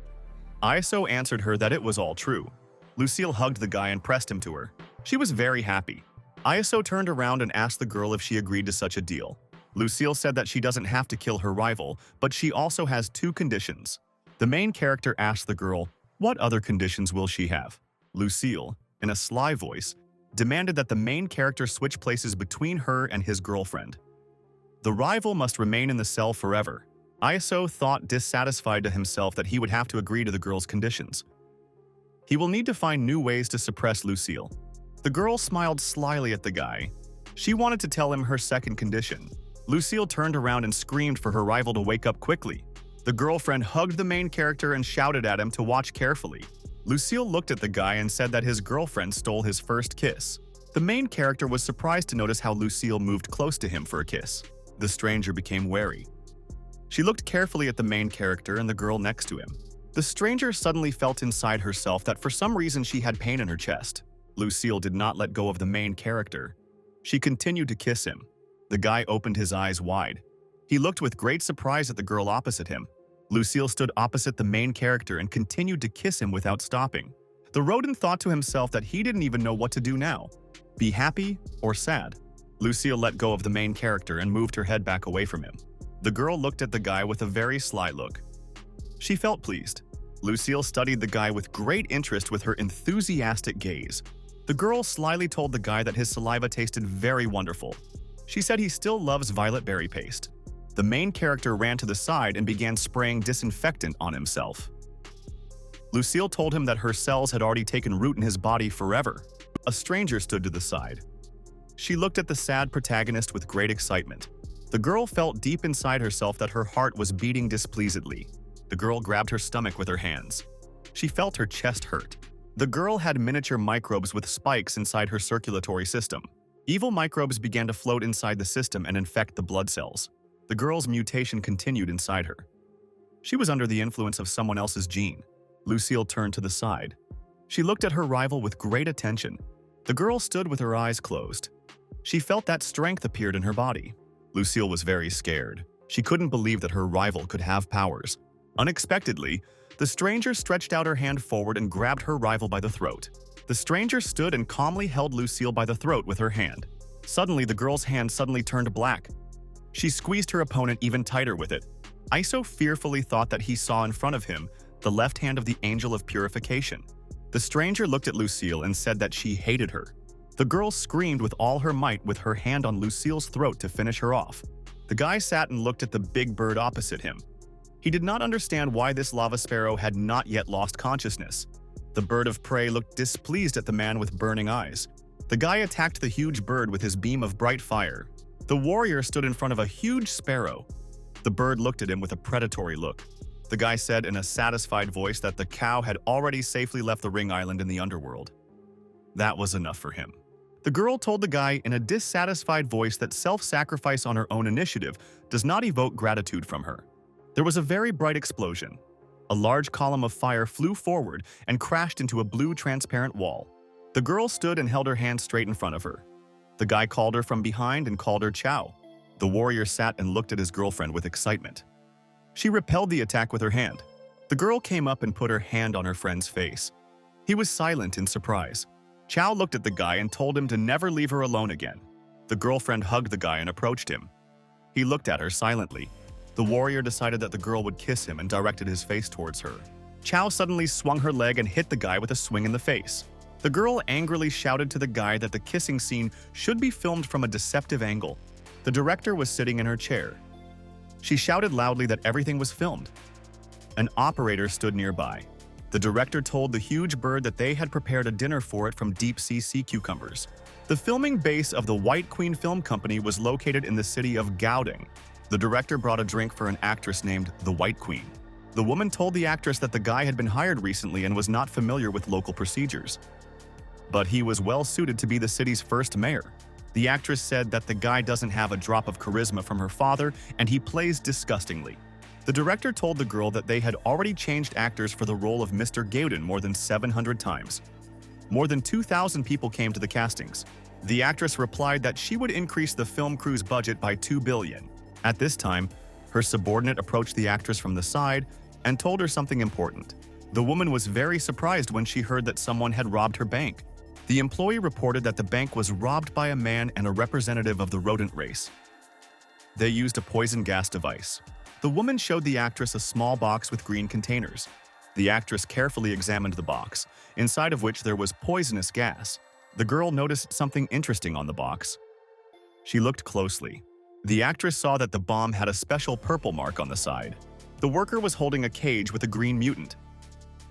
ISO answered her that it was all true. Lucille hugged the guy and pressed him to her. She was very happy. ISO turned around and asked the girl if she agreed to such a deal. Lucille said that she doesn't have to kill her rival, but she also has 2 conditions. The main character asked the girl, what other conditions will she have? Lucille, in a sly voice, demanded that the main character switch places between her and his girlfriend. The rival must remain in the cell forever. ISO thought dissatisfied to himself that he would have to agree to the girl's conditions. He will need to find new ways to suppress Lucille. The girl smiled slyly at the guy. She wanted to tell him her second condition. Lucille turned around and screamed for her rival to wake up quickly. The girlfriend hugged the main character and shouted at him to watch carefully. Lucille looked at the guy and said that his girlfriend stole his first kiss. The main character was surprised to notice how Lucille moved close to him for a kiss. The stranger became wary. She looked carefully at the main character and the girl next to him. The stranger suddenly felt inside herself that for some reason she had pain in her chest. Lucille did not let go of the main character. She continued to kiss him. The guy opened his eyes wide. He looked with great surprise at the girl opposite him. Lucille stood opposite the main character and continued to kiss him without stopping. The rodent thought to himself that he didn't even know what to do now. Be happy or sad? Lucille let go of the main character and moved her head back away from him. The girl looked at the guy with a very sly look. She felt pleased. Lucille studied the guy with great interest with her enthusiastic gaze. The girl slyly told the guy that his saliva tasted very wonderful. She said he still loves violet berry paste. The main character ran to the side and began spraying disinfectant on himself. Lucille told him that her cells had already taken root in his body forever. A stranger stood to the side. She looked at the sad protagonist with great excitement. The girl felt deep inside herself that her heart was beating displeasedly. The girl grabbed her stomach with her hands. She felt her chest hurt. The girl had miniature microbes with spikes inside her circulatory system. Evil microbes began to float inside the system and infect the blood cells. The girl's mutation continued inside her. She was under the influence of someone else's gene. Lucille turned to the side. She looked at her rival with great attention. The girl stood with her eyes closed. She felt that strength appeared in her body. Lucille was very scared. She couldn't believe that her rival could have powers. Unexpectedly, the stranger stretched out her hand forward and grabbed her rival by the throat. The stranger stood and calmly held Lucille by the throat with her hand. Suddenly, the girl's hand suddenly turned black. She squeezed her opponent even tighter with it. Iso fearfully thought that he saw in front of him the left hand of the angel of purification. The stranger looked at Lucille and said that she hated her. The girl screamed with all her might with her hand on Lucille's throat to finish her off. The guy sat and looked at the big bird opposite him. He did not understand why this lava sparrow had not yet lost consciousness. The bird of prey looked displeased at the man with burning eyes. The guy attacked the huge bird with his beam of bright fire. The warrior stood in front of a huge sparrow. The bird looked at him with a predatory look. The guy said in a satisfied voice that the cow had already safely left the ring island in the underworld. That was enough for him. The girl told the guy in a dissatisfied voice that self-sacrifice on her own initiative does not evoke gratitude from her. There was a very bright explosion. A large column of fire flew forward and crashed into a blue transparent wall. The girl stood and held her hand straight in front of her. The guy called her from behind and called her Chow. The warrior sat and looked at his girlfriend with excitement. She repelled the attack with her hand. The girl came up and put her hand on her friend's face. He was silent in surprise. Chow looked at the guy and told him to never leave her alone again. The girlfriend hugged the guy and approached him. He looked at her silently. The warrior decided that the girl would kiss him and directed his face towards her. Chow suddenly swung her leg and hit the guy with a swing in the face. The girl angrily shouted to the guy that the kissing scene should be filmed from a deceptive angle. The director was sitting in her chair. She shouted loudly that everything was filmed. An operator stood nearby. The director told the huge bird that they had prepared a dinner for it from deep-sea sea cucumbers. The filming base of the White Queen Film Company was located in the city of Gaoding. The director brought a drink for an actress named the White Queen. The woman told the actress that the guy had been hired recently and was not familiar with local procedures. But he was well suited to be the city's first mayor. The actress said that the guy doesn't have a drop of charisma from her father and he plays disgustingly. The director told the girl that they had already changed actors for the role of Mr. Gaodin more than 700 times. More than 2,000 people came to the castings. The actress replied that she would increase the film crew's budget by $2 billion. At this time, her subordinate approached the actress from the side and told her something important. The woman was very surprised when she heard that someone had robbed her bank. The employee reported that the bank was robbed by a man and a representative of the rodent race. They used a poison gas device. The woman showed the actress a small box with green containers. The actress carefully examined the box, inside of which there was poisonous gas. The girl noticed something interesting on the box. She looked closely. The actress saw that the bomb had a special purple mark on the side. The worker was holding a cage with a green mutant.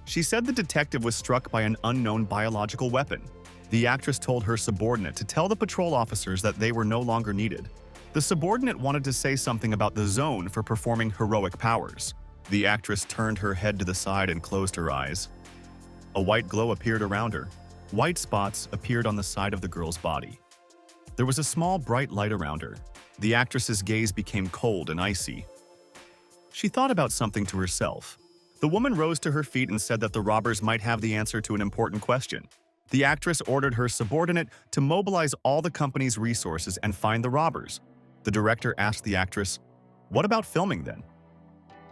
She said the detective was struck by an unknown biological weapon. The actress told her subordinate to tell the patrol officers that they were no longer needed. The subordinate wanted to say something about the zone for performing heroic powers. The actress turned her head to the side and closed her eyes. A white glow appeared around her. White spots appeared on the side of the girl's body. There was a small bright light around her. The actress's gaze became cold and icy. She thought about something to herself. The woman rose to her feet and said that the robbers might have the answer to an important question. The actress ordered her subordinate to mobilize all the company's resources and find the robbers. The director asked the actress, "What about filming then?"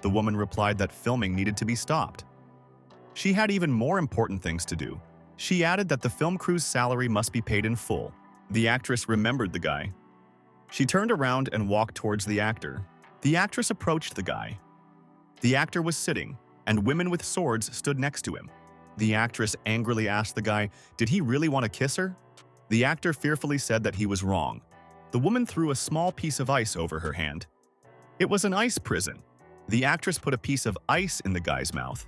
The woman replied that filming needed to be stopped. She had even more important things to do. She added that the film crew's salary must be paid in full. The actress remembered the guy. She turned around and walked towards the actor. The actress approached the guy. The actor was sitting. and women with swords stood next to him. The actress angrily asked the guy, did he really want to kiss her? The actor fearfully said that he was wrong. The woman threw a small piece of ice over her hand. It was an ice prison. The actress put a piece of ice in the guy's mouth.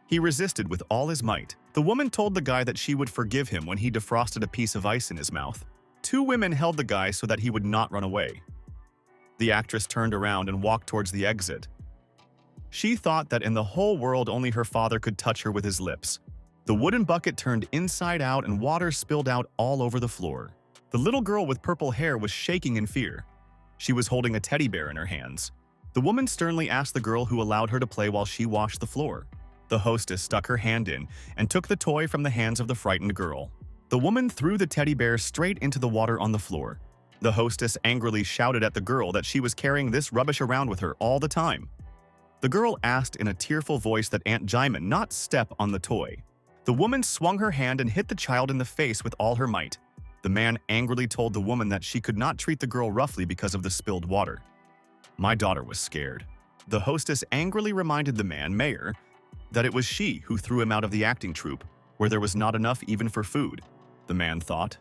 He resisted with all his might. The woman told the guy that she would forgive him when he defrosted a piece of ice in his mouth. Two women held the guy so that he would not run away. The actress turned around and walked towards the exit. She thought that in the whole world only her father could touch her with his lips. The wooden bucket turned inside out and water spilled out all over the floor. The little girl with purple hair was shaking in fear. She was holding a teddy bear in her hands. The woman sternly asked the girl who allowed her to play while she washed the floor. The hostess stuck her hand in and took the toy from the hands of the frightened girl. The woman threw the teddy bear straight into the water on the floor. The hostess angrily shouted at the girl that she was carrying this rubbish around with her all the time. The girl asked in a tearful voice that Aunt Jemima not step on the toy. The woman swung her hand and hit the child in the face with all her might. The man angrily told the woman that she could not treat the girl roughly because of the spilled water. My daughter was scared. The hostess angrily reminded the man, Mayor, that it was she who threw him out of the acting troupe, where there was not enough even for food, the man thought.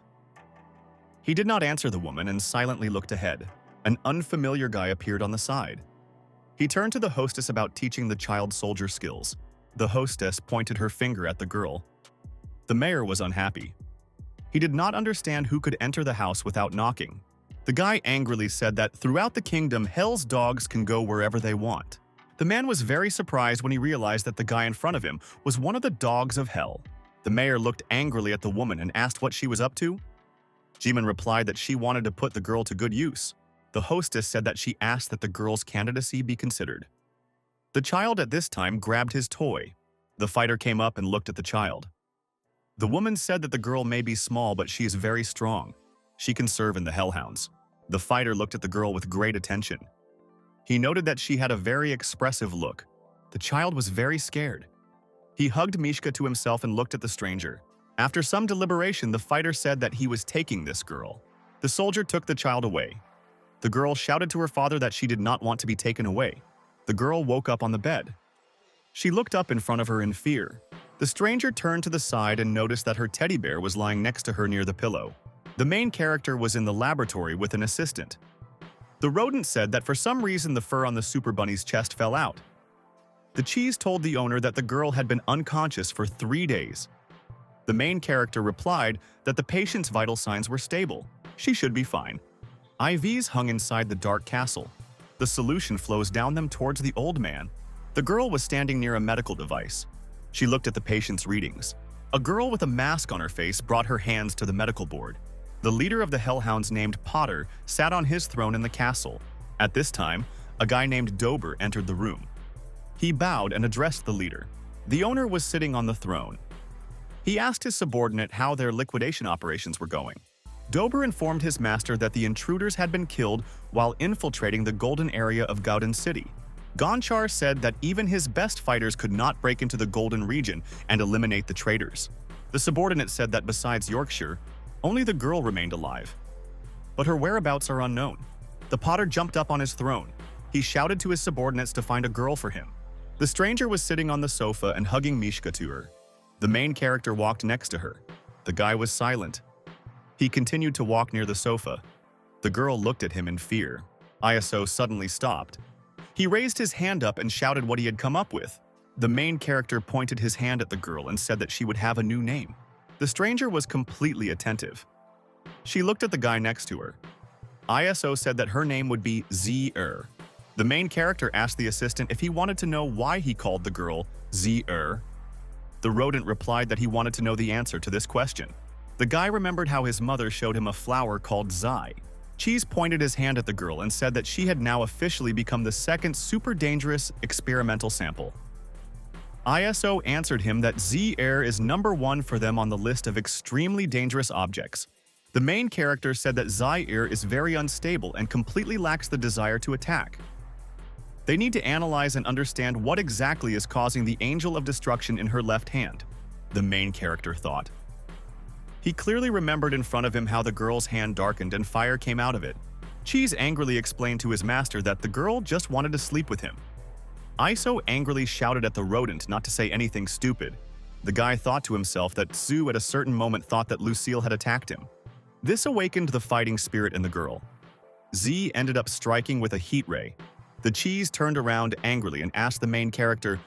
He did not answer the woman and silently looked ahead. An unfamiliar guy appeared on the side. He turned to the hostess about teaching the child soldier skills. The hostess pointed her finger at the girl. The mayor was unhappy. He did not understand who could enter the house without knocking. The guy angrily said that throughout the kingdom, hell's dogs can go wherever they want. The man was very surprised when he realized that the guy in front of him was one of the dogs of hell. The mayor looked angrily at the woman and asked what she was up to. Jimin replied that she wanted to put the girl to good use. The hostess said that she asked that the girl's candidacy be considered. The child at this time grabbed his toy. The fighter came up and looked at the child. The woman said that the girl may be small, but she is very strong. She can serve in the hellhounds. The fighter looked at the girl with great attention. He noted that she had a very expressive look. The child was very scared. He hugged Mishka to himself and looked at the stranger. After some deliberation, the fighter said that he was taking this girl. The soldier took the child away. The girl shouted to her father that she did not want to be taken away. The girl woke up on the bed. She looked up in front of her in fear. The stranger turned to the side and noticed that her teddy bear was lying next to her near the pillow. The main character was in the laboratory with an assistant. The rodent said that for some reason the fur on the Super Bunny's chest fell out. The cheese told the owner that the girl had been unconscious for 3 days. The main character replied that the patient's vital signs were stable. She should be fine. IVs hung inside the dark castle. The solution flows down them towards the old man. The girl was standing near a medical device. She looked at the patient's readings. A girl with a mask on her face brought her hands to the medical board. The leader of the Hellhounds named Potter sat on his throne in the castle. At this time, a guy named Dober entered the room. He bowed and addressed the leader. The owner was sitting on the throne. He asked his subordinate how their liquidation operations were going. Dober informed his master that the intruders had been killed while infiltrating the golden area of Gauden City. Gonchar said that even his best fighters could not break into the golden region and eliminate the traitors. The subordinate said that besides Yorkshire, only the girl remained alive. But her whereabouts are unknown. The Potter jumped up on his throne. He shouted to his subordinates to find a girl for him. The stranger was sitting on the sofa and hugging Mishka to her. The main character walked next to her. The guy was silent. He continued to walk near the sofa. The girl looked at him in fear. ISO suddenly stopped. He raised his hand up and shouted what he had come up with. The main character pointed his hand at the girl and said that she would have a new name. The stranger was completely attentive. She looked at the guy next to her. ISO said that her name would be Z-er. The main character asked the assistant if he wanted to know why he called the girl Z-er. The rodent replied that he wanted to know the answer to this question. The guy remembered how his mother showed him a flower called Zai. Cheese pointed his hand at the girl and said that she had now officially become the second super dangerous experimental sample. ISO answered him that Z-Air is #1 for them on the list of extremely dangerous objects. The main character said that Zaire is very unstable and completely lacks the desire to attack. They need to analyze and understand what exactly is causing the Angel of Destruction in her left hand, the main character thought. He clearly remembered in front of him how the girl's hand darkened and fire came out of it. Cheese angrily explained to his master that the girl just wanted to sleep with him. Iso angrily shouted at the rodent not to say anything stupid. The guy thought to himself that Tsu at a certain moment thought that Lucille had attacked him. This awakened the fighting spirit in the girl. Z ended up striking with a heat ray. The cheese turned around angrily and asked the main character,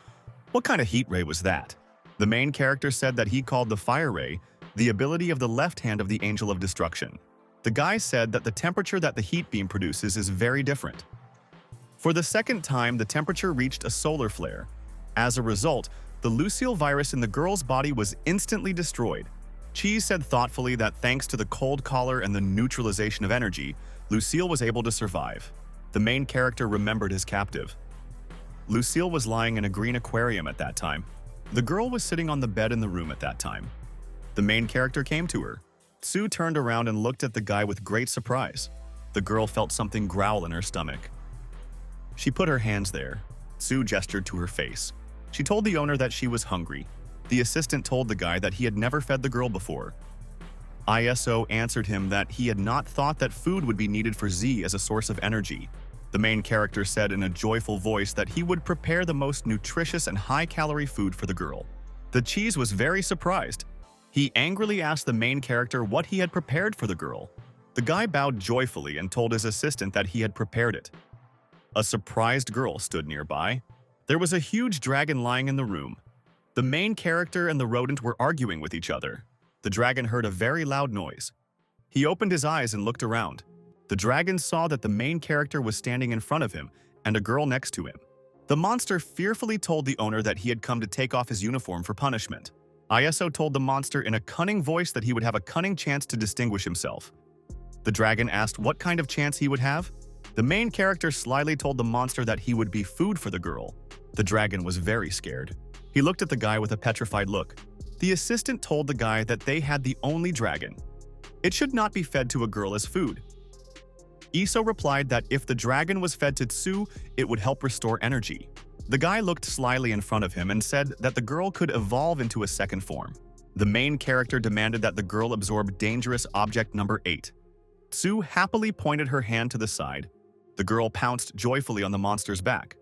"What kind of heat ray was that?" The main character said that he called the fire ray the ability of the left hand of the Angel of Destruction. The guy said that the temperature that the heat beam produces is very different. For the second time, the temperature reached a solar flare. As a result, the Lucille virus in the girl's body was instantly destroyed. Cheese said thoughtfully that thanks to the cold collar and the neutralization of energy, Lucille was able to survive. The main character remembered his captive. Lucille was lying in a green aquarium at that time. The girl was sitting on the bed in the room at that time. The main character came to her. Tsu turned around and looked at the guy with great surprise. The girl felt something growl in her stomach. She put her hands there. Tsu gestured to her face. She told the owner that she was hungry. The assistant told the guy that he had never fed the girl before. ISO answered him that he had not thought that food would be needed for Z as a source of energy. The main character said in a joyful voice that he would prepare the most nutritious and high-calorie food for the girl. The cheese was very surprised. He angrily asked the main character what he had prepared for the girl. The guy bowed joyfully and told his assistant that he had prepared it. A surprised girl stood nearby. There was a huge dragon lying in the room. The main character and the rodent were arguing with each other. The dragon heard a very loud noise. He opened his eyes and looked around. The dragon saw that the main character was standing in front of him and a girl next to him. The monster fearfully told the owner that he had come to take off his uniform for punishment. ISO told the monster in a cunning voice that he would have a cunning chance to distinguish himself. The dragon asked what kind of chance he would have. The main character slyly told the monster that he would be food for the girl. The dragon was very scared. He looked at the guy with a petrified look. The assistant told the guy that they had the only dragon. It should not be fed to a girl as food. Iso replied that if the dragon was fed to Tsu, it would help restore energy. The guy looked slyly in front of him and said that the girl could evolve into a second form. The main character demanded that the girl absorb dangerous object number 8. Tsu happily pointed her hand to the side. The girl pounced joyfully on the monster's back.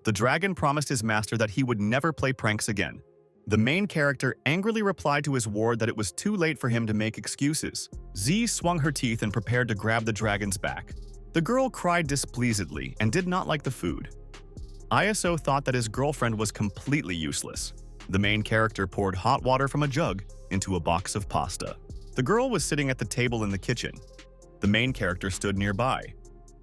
The dragon promised his master that he would never play pranks again. The main character angrily replied to his ward that it was too late for him to make excuses. Z swung her teeth and prepared to grab the dragon's back. The girl cried displeasedly and did not like the food. ISO thought that his girlfriend was completely useless. The main character poured hot water from a jug into a box of pasta. The girl was sitting at the table in the kitchen. The main character stood nearby.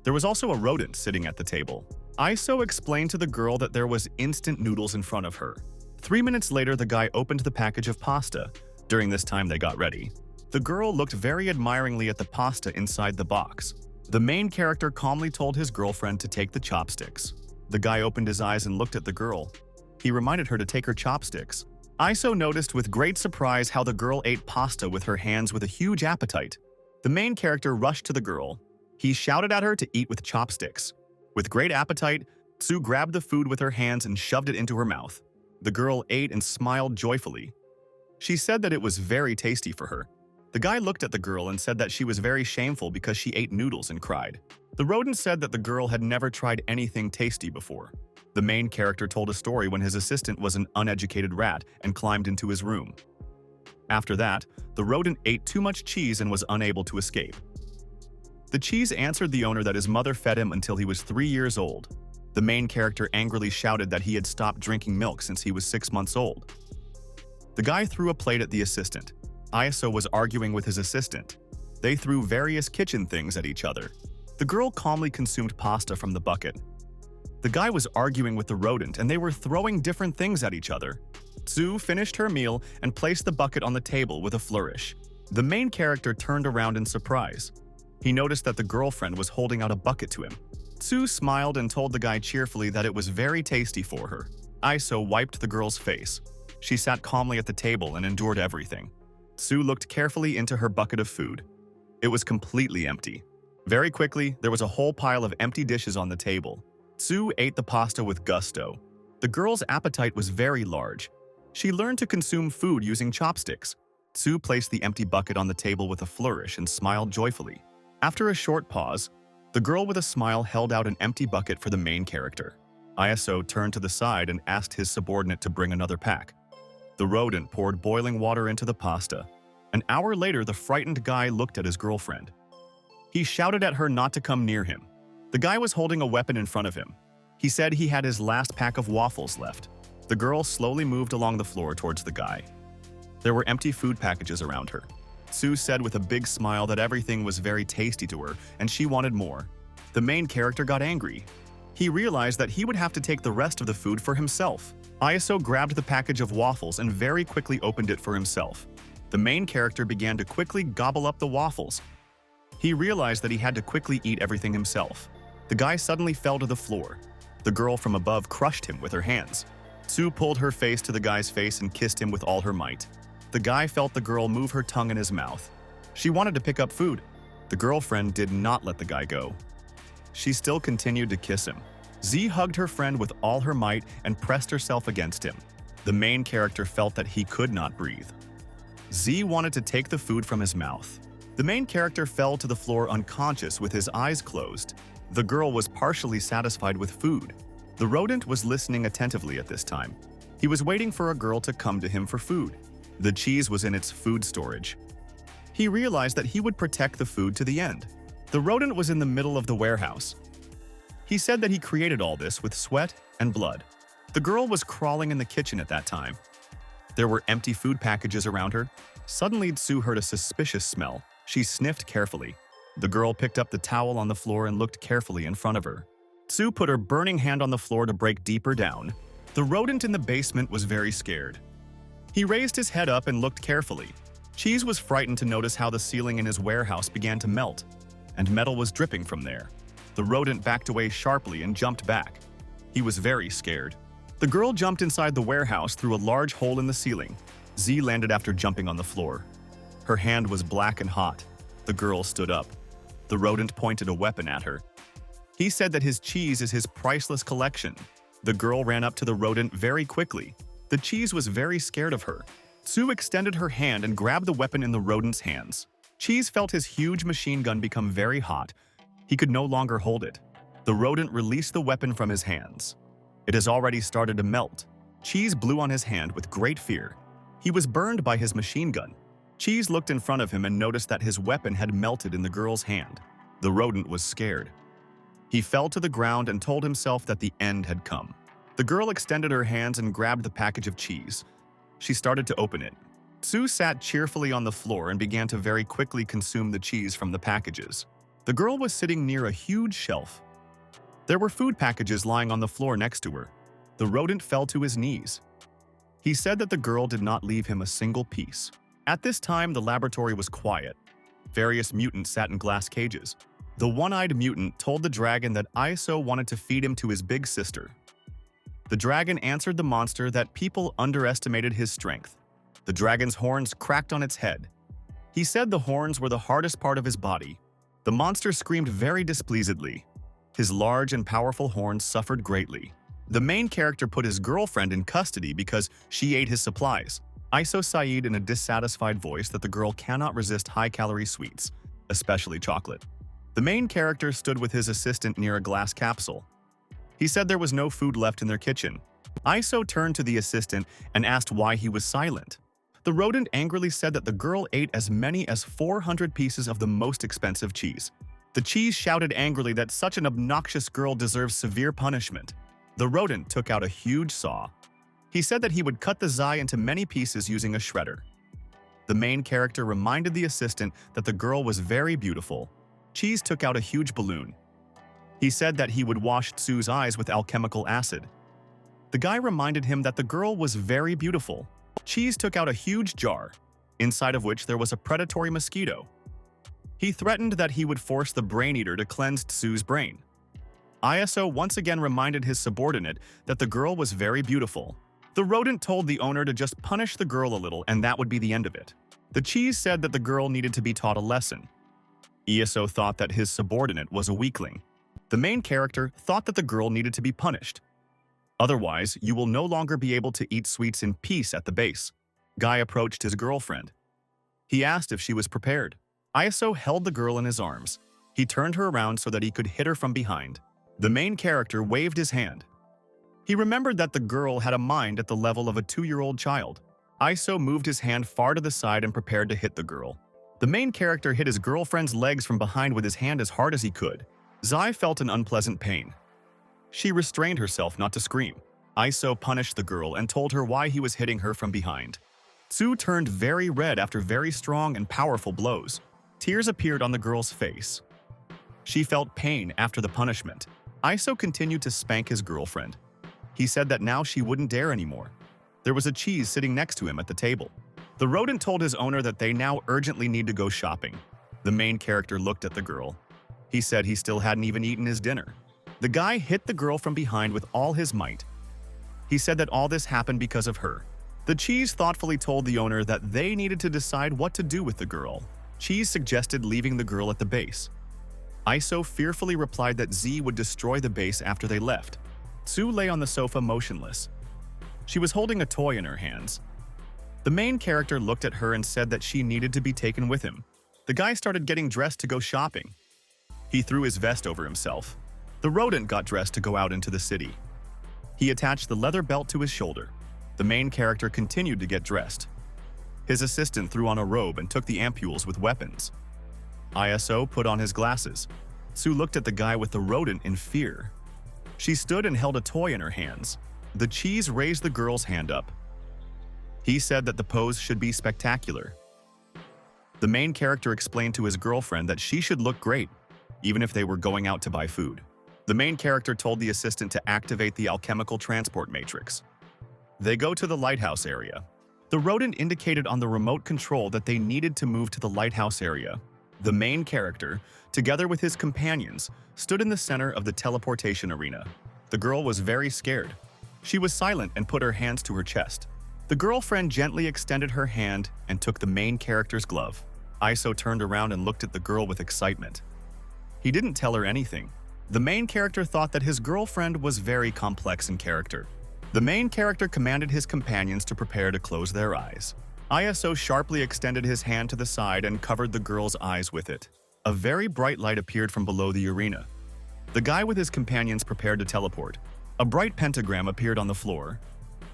There was also a rodent sitting at the table. ISO explained to the girl that there was instant noodles in front of her. 3 minutes later, the guy opened the package of pasta. During this time, they got ready. The girl looked very admiringly at the pasta inside the box. The main character calmly told his girlfriend to take the chopsticks. The guy opened his eyes and looked at the girl. He reminded her to take her chopsticks. Iso noticed with great surprise how the girl ate pasta with her hands with a huge appetite. The main character rushed to the girl. He shouted at her to eat with chopsticks. With great appetite, Tsu grabbed the food with her hands and shoved it into her mouth. The girl ate and smiled joyfully. She said that it was very tasty for her. The guy looked at the girl and said that she was very shameful because she ate noodles and cried. The rodent said that the girl had never tried anything tasty before. The main character told a story when his assistant was an uneducated rat and climbed into his room. After that, the rodent ate too much cheese and was unable to escape. The cheese answered the owner that his mother fed him until he was 3 years old. The main character angrily shouted that he had stopped drinking milk since he was 6 months old. The guy threw a plate at the assistant. ISO was arguing with his assistant. They threw various kitchen things at each other. The girl calmly consumed pasta from the bucket. The guy was arguing with the rodent and they were throwing different things at each other. Tsu finished her meal and placed the bucket on the table with a flourish. The main character turned around in surprise. He noticed that the girlfriend was holding out a bucket to him. Tsu smiled and told the guy cheerfully that it was very tasty for her. Iso wiped the girl's face. She sat calmly at the table and endured everything. Tsu looked carefully into her bucket of food. It was completely empty. Very quickly, there was a whole pile of empty dishes on the table. Tsu ate the pasta with gusto. The girl's appetite was very large. She learned to consume food using chopsticks. Tsu placed the empty bucket on the table with a flourish and smiled joyfully. After a short pause, the girl with a smile held out an empty bucket for the main character. ISO turned to the side and asked his subordinate to bring another pack. The rodent poured boiling water into the pasta. An hour later, the frightened guy looked at his girlfriend. He shouted at her not to come near him. The guy was holding a weapon in front of him. He said he had his last pack of waffles left. The girl slowly moved along the floor towards the guy. There were empty food packages around her. Sue said with a big smile that everything was very tasty to her and she wanted more. The main character got angry. He realized that he would have to take the rest of the food for himself. ISO grabbed the package of waffles and very quickly opened it for himself. The main character began to quickly gobble up the waffles. He realized that he had to quickly eat everything himself. The guy suddenly fell to the floor. The girl from above crushed him with her hands. Sue pulled her face to the guy's face and kissed him with all her might. The guy felt the girl move her tongue in his mouth. She wanted to pick up food. The girlfriend did not let the guy go. She still continued to kiss him. Z hugged her friend with all her might and pressed herself against him. The main character felt that he could not breathe. Z wanted to take the food from his mouth. The main character fell to the floor unconscious with his eyes closed. The girl was partially satisfied with food. The rodent was listening attentively at this time. He was waiting for a girl to come to him for food. The cheese was in its food storage. He realized that he would protect the food to the end. The rodent was in the middle of the warehouse. He said that he created all this with sweat and blood. The girl was crawling in the kitchen at that time. There were empty food packages around her. Suddenly, Sue heard a suspicious smell. She sniffed carefully. The girl picked up the towel on the floor and looked carefully in front of her. Sue put her burning hand on the floor to break deeper down. The rodent in the basement was very scared. He raised his head up and looked carefully. Cheese was frightened to notice how the ceiling in his warehouse began to melt, and metal was dripping from there. The rodent backed away sharply and jumped back. He was very scared. The girl jumped inside the warehouse through a large hole in the ceiling. Z landed after jumping on the floor. Her hand was black and hot. The girl stood up. The rodent pointed a weapon at her. He said that his cheese is his priceless collection. The girl ran up to the rodent very quickly. The cheese was very scared of her. Sue extended her hand and grabbed the weapon in the rodent's hands. Cheese felt his huge machine gun become very hot. He could no longer hold it. The rodent released the weapon from his hands. It has already started to melt. Cheese blew on his hand with great fear. He was burned by his machine gun. Cheese looked in front of him and noticed that his weapon had melted in the girl's hand. The rodent was scared. He fell to the ground and told himself that the end had come. The girl extended her hands and grabbed the package of cheese. She started to open it. Sue sat cheerfully on the floor and began to very quickly consume the cheese from the packages. The girl was sitting near a huge shelf. There were food packages lying on the floor next to her. The rodent fell to his knees. He said that the girl did not leave him a single piece. At this time, the laboratory was quiet. Various mutants sat in glass cages. The one-eyed mutant told the dragon that ISO wanted to feed him to his big sister. The dragon answered the monster that people underestimated his strength. The dragon's horns cracked on its head. He said the horns were the hardest part of his body. The monster screamed very displeasedly. His large and powerful horns suffered greatly. The main character put his girlfriend in custody because she ate his supplies. ISO sighed in a dissatisfied voice that the girl cannot resist high-calorie sweets, especially chocolate. The main character stood with his assistant near a glass capsule. He said there was no food left in their kitchen. ISO turned to the assistant and asked why he was silent. The rodent angrily said that the girl ate as many as 400 pieces of the most expensive cheese. The cheese shouted angrily that such an obnoxious girl deserves severe punishment. The rodent took out a huge saw. He said that he would cut the zai into many pieces using a shredder. The main character reminded the assistant that the girl was very beautiful. Cheese took out a huge balloon. He said that he would wash Sue's eyes with alchemical acid. The guy reminded him that the girl was very beautiful. Cheese took out a huge jar, inside of which there was a predatory mosquito. He threatened that he would force the brain eater to cleanse Sue's brain. ISO once again reminded his subordinate that the girl was very beautiful. The rodent told the owner to just punish the girl a little and that would be the end of it. The cheese said that the girl needed to be taught a lesson. ESO thought that his subordinate was a weakling. The main character thought that the girl needed to be punished. Otherwise, you will no longer be able to eat sweets in peace at the base. Guy approached his girlfriend. He asked if she was prepared. ISO held the girl in his arms. He turned her around so that he could hit her from behind. The main character waved his hand. He remembered that the girl had a mind at the level of a 2-year-old child. Iso moved his hand far to the side and prepared to hit the girl. The main character hit his girlfriend's legs from behind with his hand as hard as he could. Zai felt an unpleasant pain. She restrained herself not to scream. Iso punished the girl and told her why he was hitting her from behind. Tsu turned very red after very strong and powerful blows. Tears appeared on the girl's face. She felt pain after the punishment. Iso continued to spank his girlfriend. He said that now she wouldn't dare anymore. There was a cheese sitting next to him at the table. The rodent told his owner that they now urgently need to go shopping. The main character looked at the girl. He said he still hadn't even eaten his dinner. The guy hit the girl from behind with all his might. He said that all this happened because of her. The cheese thoughtfully told the owner that they needed to decide what to do with the girl. Cheese suggested leaving the girl at the base. Iso fearfully replied that Z would destroy the base after they left. Tsu lay on the sofa motionless. She was holding a toy in her hands. The main character looked at her and said that she needed to be taken with him. The guy started getting dressed to go shopping. He threw his vest over himself. The rodent got dressed to go out into the city. He attached the leather belt to his shoulder. The main character continued to get dressed. His assistant threw on a robe and took the ampules with weapons. Iso put on his glasses. Tsu looked at the guy with the rodent in fear. She stood and held a toy in her hands. The cheese raised the girl's hand up. He said that the pose should be spectacular. The main character explained to his girlfriend that she should look great, even if they were going out to buy food. The main character told the assistant to activate the alchemical transport matrix. They go to the lighthouse area. The rodent indicated on the remote control that they needed to move to the lighthouse area. The main character, together with his companions, stood in the center of the teleportation arena. The girl was very scared. She was silent and put her hands to her chest. The girlfriend gently extended her hand and took the main character's glove. Iso turned around and looked at the girl with excitement. He didn't tell her anything. The main character thought that his girlfriend was very complex in character. The main character commanded his companions to prepare to close their eyes. Iso sharply extended his hand to the side and covered the girl's eyes with it. A very bright light appeared from below the arena. The guy with his companions prepared to teleport. A bright pentagram appeared on the floor.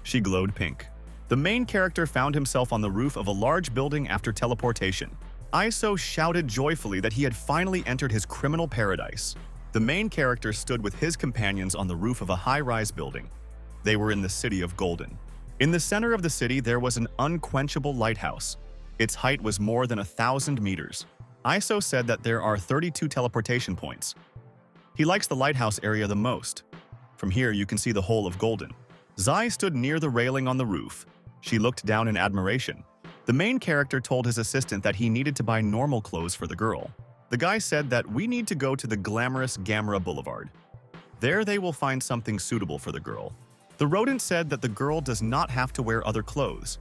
She glowed pink. The main character found himself on the roof of a large building after teleportation. Iso shouted joyfully that he had finally entered his criminal paradise. The main character stood with his companions on the roof of a high-rise building. They were in the city of Golden. In the center of the city, there was an unquenchable lighthouse. Its height was more than 1,000 meters. Iso said that there are 32 teleportation points. He likes the lighthouse area the most. From here, you can see the whole of Golden. Zai stood near the railing on the roof. She looked down in admiration. The main character told his assistant that he needed to buy normal clothes for the girl. The guy said that we need to go to the glamorous Gamera Boulevard. There they will find something suitable for the girl. The rodent said that the girl does not have to wear other clothes.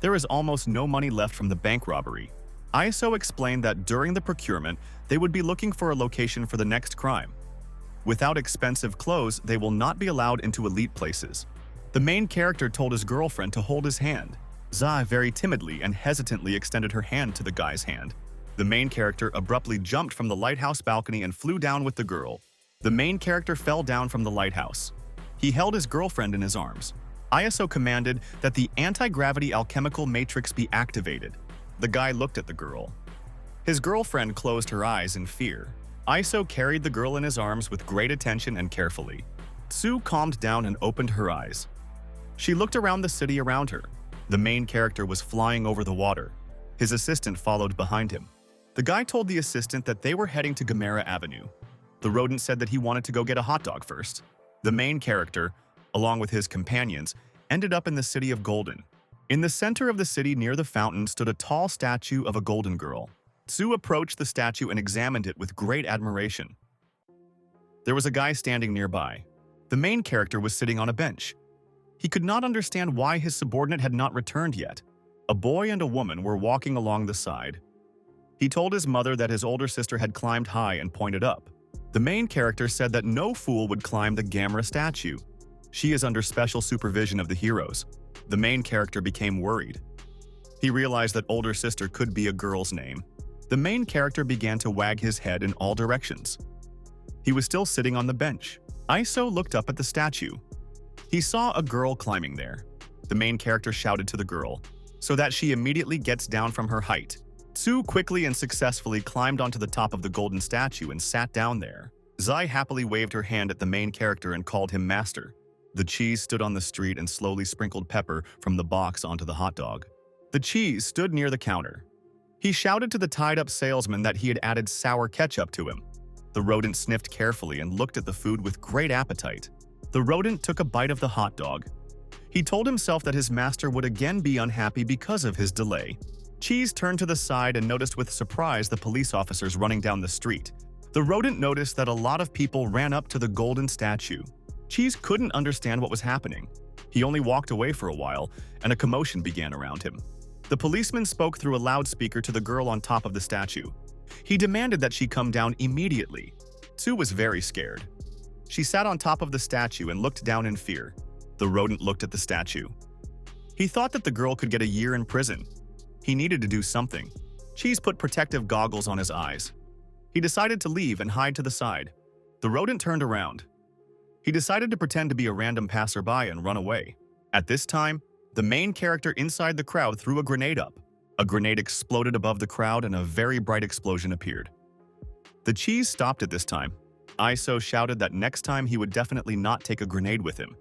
There is almost no money left from the bank robbery. Iso explained that during the procurement, they would be looking for a location for the next crime. Without expensive clothes, they will not be allowed into elite places. The main character told his girlfriend to hold his hand. Zai very timidly and hesitantly extended her hand to the guy's hand. The main character abruptly jumped from the lighthouse balcony and flew down with the girl. The main character fell down from the lighthouse. He held his girlfriend in his arms. Iso commanded that the anti-gravity alchemical matrix be activated. The guy looked at the girl. His girlfriend closed her eyes in fear. Iso carried the girl in his arms with great attention and carefully. Tsu calmed down and opened her eyes. She looked around the city around her. The main character was flying over the water. His assistant followed behind him. The guy told the assistant that they were heading to Gamera Avenue. The rodent said that he wanted to go get a hot dog first. The main character, along with his companions, ended up in the city of Golden. In the center of the city near the fountain stood a tall statue of a golden girl. Tsu approached the statue and examined it with great admiration. There was a guy standing nearby. The main character was sitting on a bench. He could not understand why his subordinate had not returned yet. A boy and a woman were walking along the side. He told his mother that his older sister had climbed high and pointed up. The main character said that no fool would climb the Gamera statue. She is under special supervision of the heroes. The main character became worried. He realized that older sister could be a girl's name. The main character began to wag his head in all directions. He was still sitting on the bench. Iso looked up at the statue. He saw a girl climbing there. The main character shouted to the girl, so that she immediately gets down from her height. Sue quickly and successfully climbed onto the top of the golden statue and sat down there. Zai happily waved her hand at the main character and called him master. The cheese stood on the street and slowly sprinkled pepper from the box onto the hot dog. The cheese stood near the counter. He shouted to the tied-up salesman that he had added sour ketchup to him. The rodent sniffed carefully and looked at the food with great appetite. The rodent took a bite of the hot dog. He told himself that his master would again be unhappy because of his delay. Cheese turned to the side and noticed with surprise the police officers running down the street. The rodent noticed that a lot of people ran up to the golden statue. Cheese couldn't understand what was happening. He only walked away for a while, and a commotion began around him. The policeman spoke through a loudspeaker to the girl on top of the statue. He demanded that she come down immediately. Sue was very scared. She sat on top of the statue and looked down in fear. The rodent looked at the statue. He thought that the girl could get a year in prison. He needed to do something. Cheese put protective goggles on his eyes. He decided to leave and hide to the side. The rodent turned around. He decided to pretend to be a random passerby and run away. At this time, the main character inside the crowd threw a grenade up. A grenade exploded above the crowd and a very bright explosion appeared. The cheese stopped at this time. Iso shouted that next time he would definitely not take a grenade with him.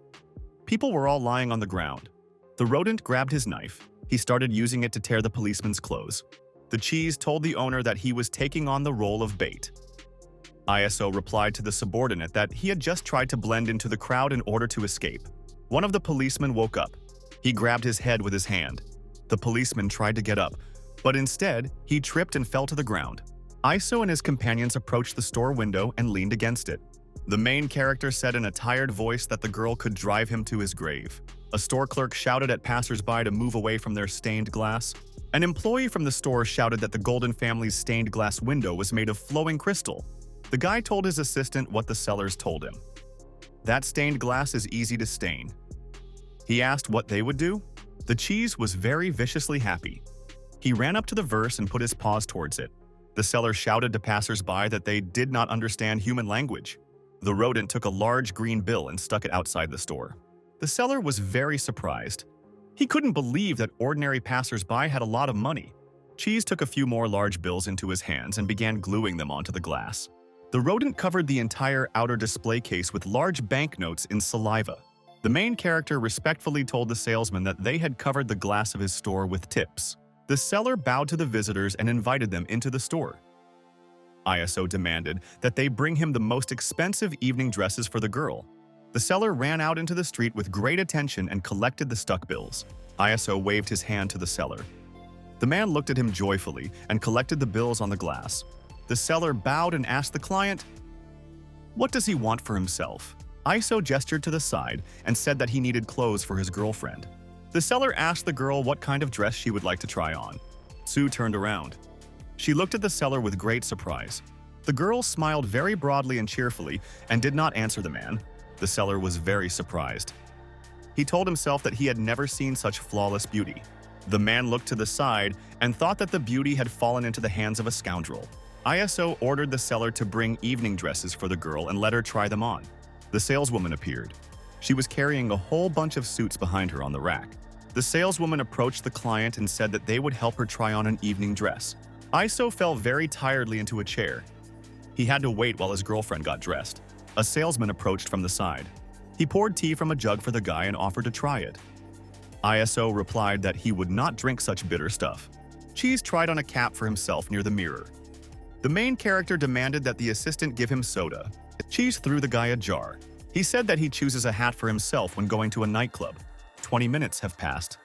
People were all lying on the ground. The rodent grabbed his knife. He started using it to tear the policeman's clothes. The cheese told the owner that he was taking on the role of bait. Iso replied to the subordinate that he had just tried to blend into the crowd in order to escape. One of the policemen woke up. He grabbed his head with his hand. The policeman tried to get up, but instead, he tripped and fell to the ground. Iso and his companions approached the store window and leaned against it. The main character said in a tired voice that the girl could drive him to his grave. A store clerk shouted at passersby to move away from their stained glass. An employee from the store shouted that the Golden family's stained glass window was made of flowing crystal. The guy told his assistant what the sellers told him. That stained glass is easy to stain. He asked what they would do. The cheese was very viciously happy. He ran up to the verse and put his paws towards it. The seller shouted to passersby that they did not understand human language. The rodent took a large green bill and stuck it outside the store. The seller was very surprised. He couldn't believe that ordinary passersby had a lot of money. Cheese took a few more large bills into his hands and began gluing them onto the glass. The rodent covered the entire outer display case with large banknotes in saliva. The main character respectfully told the salesman that they had covered the glass of his store with tips. The seller bowed to the visitors and invited them into the store. Iso demanded that they bring him the most expensive evening dresses for the girl. The seller ran out into the street with great attention and collected the stuck bills. Iso waved his hand to the seller. The man looked at him joyfully and collected the bills on the glass. The seller bowed and asked the client, "What does he want for himself?" Iso gestured to the side and said that he needed clothes for his girlfriend. The seller asked the girl what kind of dress she would like to try on. Sue turned around. She looked at the seller with great surprise. The girl smiled very broadly and cheerfully and did not answer the man. The seller was very surprised. He told himself that he had never seen such flawless beauty. The man looked to the side and thought that the beauty had fallen into the hands of a scoundrel. Iso ordered the seller to bring evening dresses for the girl and let her try them on. The saleswoman appeared. She was carrying a whole bunch of suits behind her on the rack. The saleswoman approached the client and said that they would help her try on an evening dress. Iso fell very tiredly into a chair. He had to wait while his girlfriend got dressed. A salesman approached from the side. He poured tea from a jug for the guy and offered to try it. Iso replied that he would not drink such bitter stuff. Cheese tried on a cap for himself near the mirror. The main character demanded that the assistant give him soda. Cheese threw the guy a jar. He said that he chooses a hat for himself when going to a nightclub. 20 minutes have passed.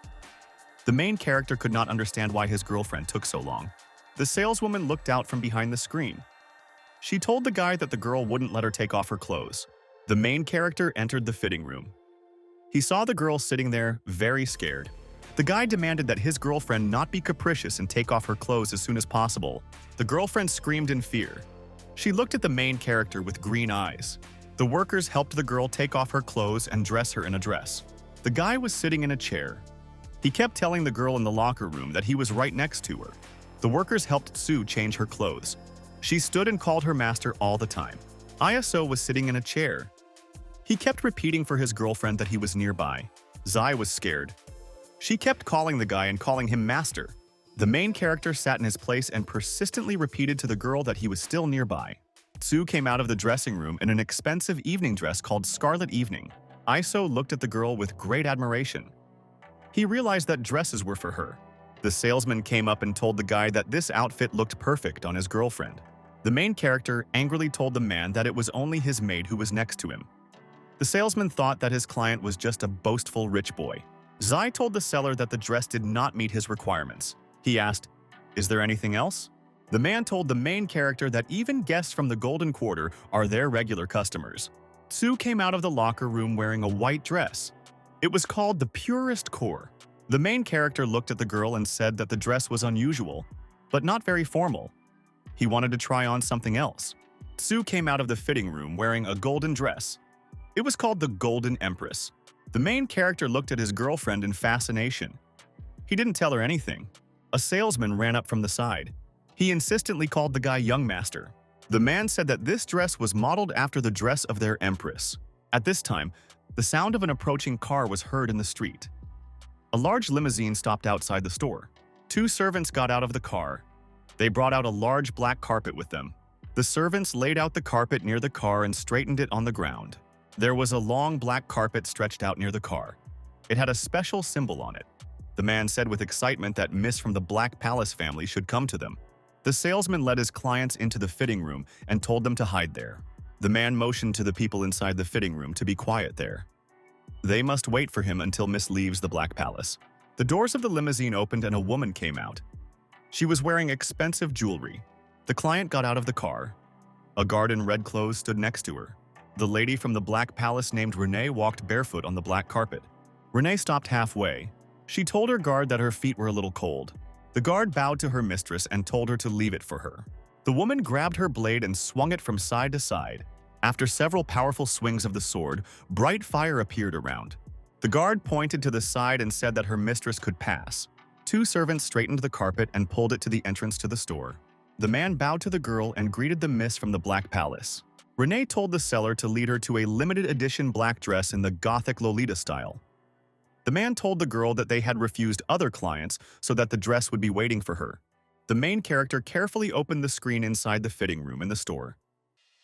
The main character could not understand why his girlfriend took so long. The saleswoman looked out from behind the screen. She told the guy that the girl wouldn't let her take off her clothes. The main character entered the fitting room. He saw the girl sitting there, very scared. The guy demanded that his girlfriend not be capricious and take off her clothes as soon as possible. The girlfriend screamed in fear. She looked at the main character with green eyes. The workers helped the girl take off her clothes and dress her in a dress. The guy was sitting in a chair. He kept telling the girl in the locker room that he was right next to her. The workers helped Sue change her clothes. She stood and called her master all the time. Iso was sitting in a chair. He kept repeating for his girlfriend that he was nearby. Zai was scared. She kept calling the guy and calling him master. The main character sat in his place and persistently repeated to the girl that he was still nearby. Tsu came out of the dressing room in an expensive evening dress called Scarlet Evening. Iso looked at the girl with great admiration. He realized that dresses were for her. The salesman came up and told the guy that this outfit looked perfect on his girlfriend. The main character angrily told the man that it was only his maid who was next to him. The salesman thought that his client was just a boastful rich boy. Zai told the seller that the dress did not meet his requirements. He asked, "Is there anything else?" The man told the main character that even guests from the Golden Quarter are their regular customers. Tsu came out of the locker room wearing a white dress. It was called the purest core. The main character looked at the girl and said that the dress was unusual, but not very formal. He wanted to try on something else. Tsu came out of the fitting room wearing a golden dress. It was called the Golden Empress. The main character looked at his girlfriend in fascination. He didn't tell her anything. A salesman ran up from the side. He insistently called the guy Young Master. The man said that this dress was modeled after the dress of their empress. At this time, the sound of an approaching car was heard in the street. A large limousine stopped outside the store. Two servants got out of the car. They brought out a large black carpet with them. The servants laid out the carpet near the car and straightened it on the ground. There was a long black carpet stretched out near the car. It had a special symbol on it. The man said with excitement that Miss from the Black Palace family should come to them. The salesman led his clients into the fitting room and told them to hide there. The man motioned to the people inside the fitting room to be quiet there. They must wait for him until Miss leaves the Black Palace. The doors of the limousine opened and a woman came out. She was wearing expensive jewelry. The client got out of the car. A guard in red clothes stood next to her. The lady from the Black Palace named Renee walked barefoot on the black carpet. Renee stopped halfway. She told her guard that her feet were a little cold. The guard bowed to her mistress and told her to leave it for her. The woman grabbed her blade and swung it from side to side. After several powerful swings of the sword, bright fire appeared around. The guard pointed to the side and said that her mistress could pass. Two servants straightened the carpet and pulled it to the entrance to the store. The man bowed to the girl and greeted the miss from the Black Palace. Renee told the seller to lead her to a limited edition black dress in the Gothic Lolita style. The man told the girl that they had refused other clients so that the dress would be waiting for her. The main character carefully opened the screen inside the fitting room in the store.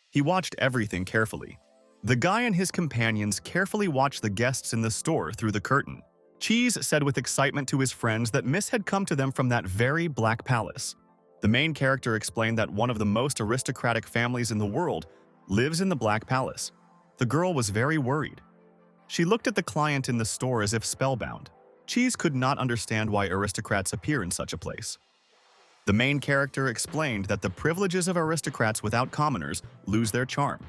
He watched everything carefully. The guy and his companions carefully watched the guests in the store through the curtain. Cheese said with excitement to his friends that Miss had come to them from that very Black Palace. The main character explained that one of the most aristocratic families in the world lives in the Black Palace. The girl was very worried. She looked at the client in the store as if spellbound. Cheese could not understand why aristocrats appear in such a place. The main character explained that the privileges of aristocrats without commoners lose their charm.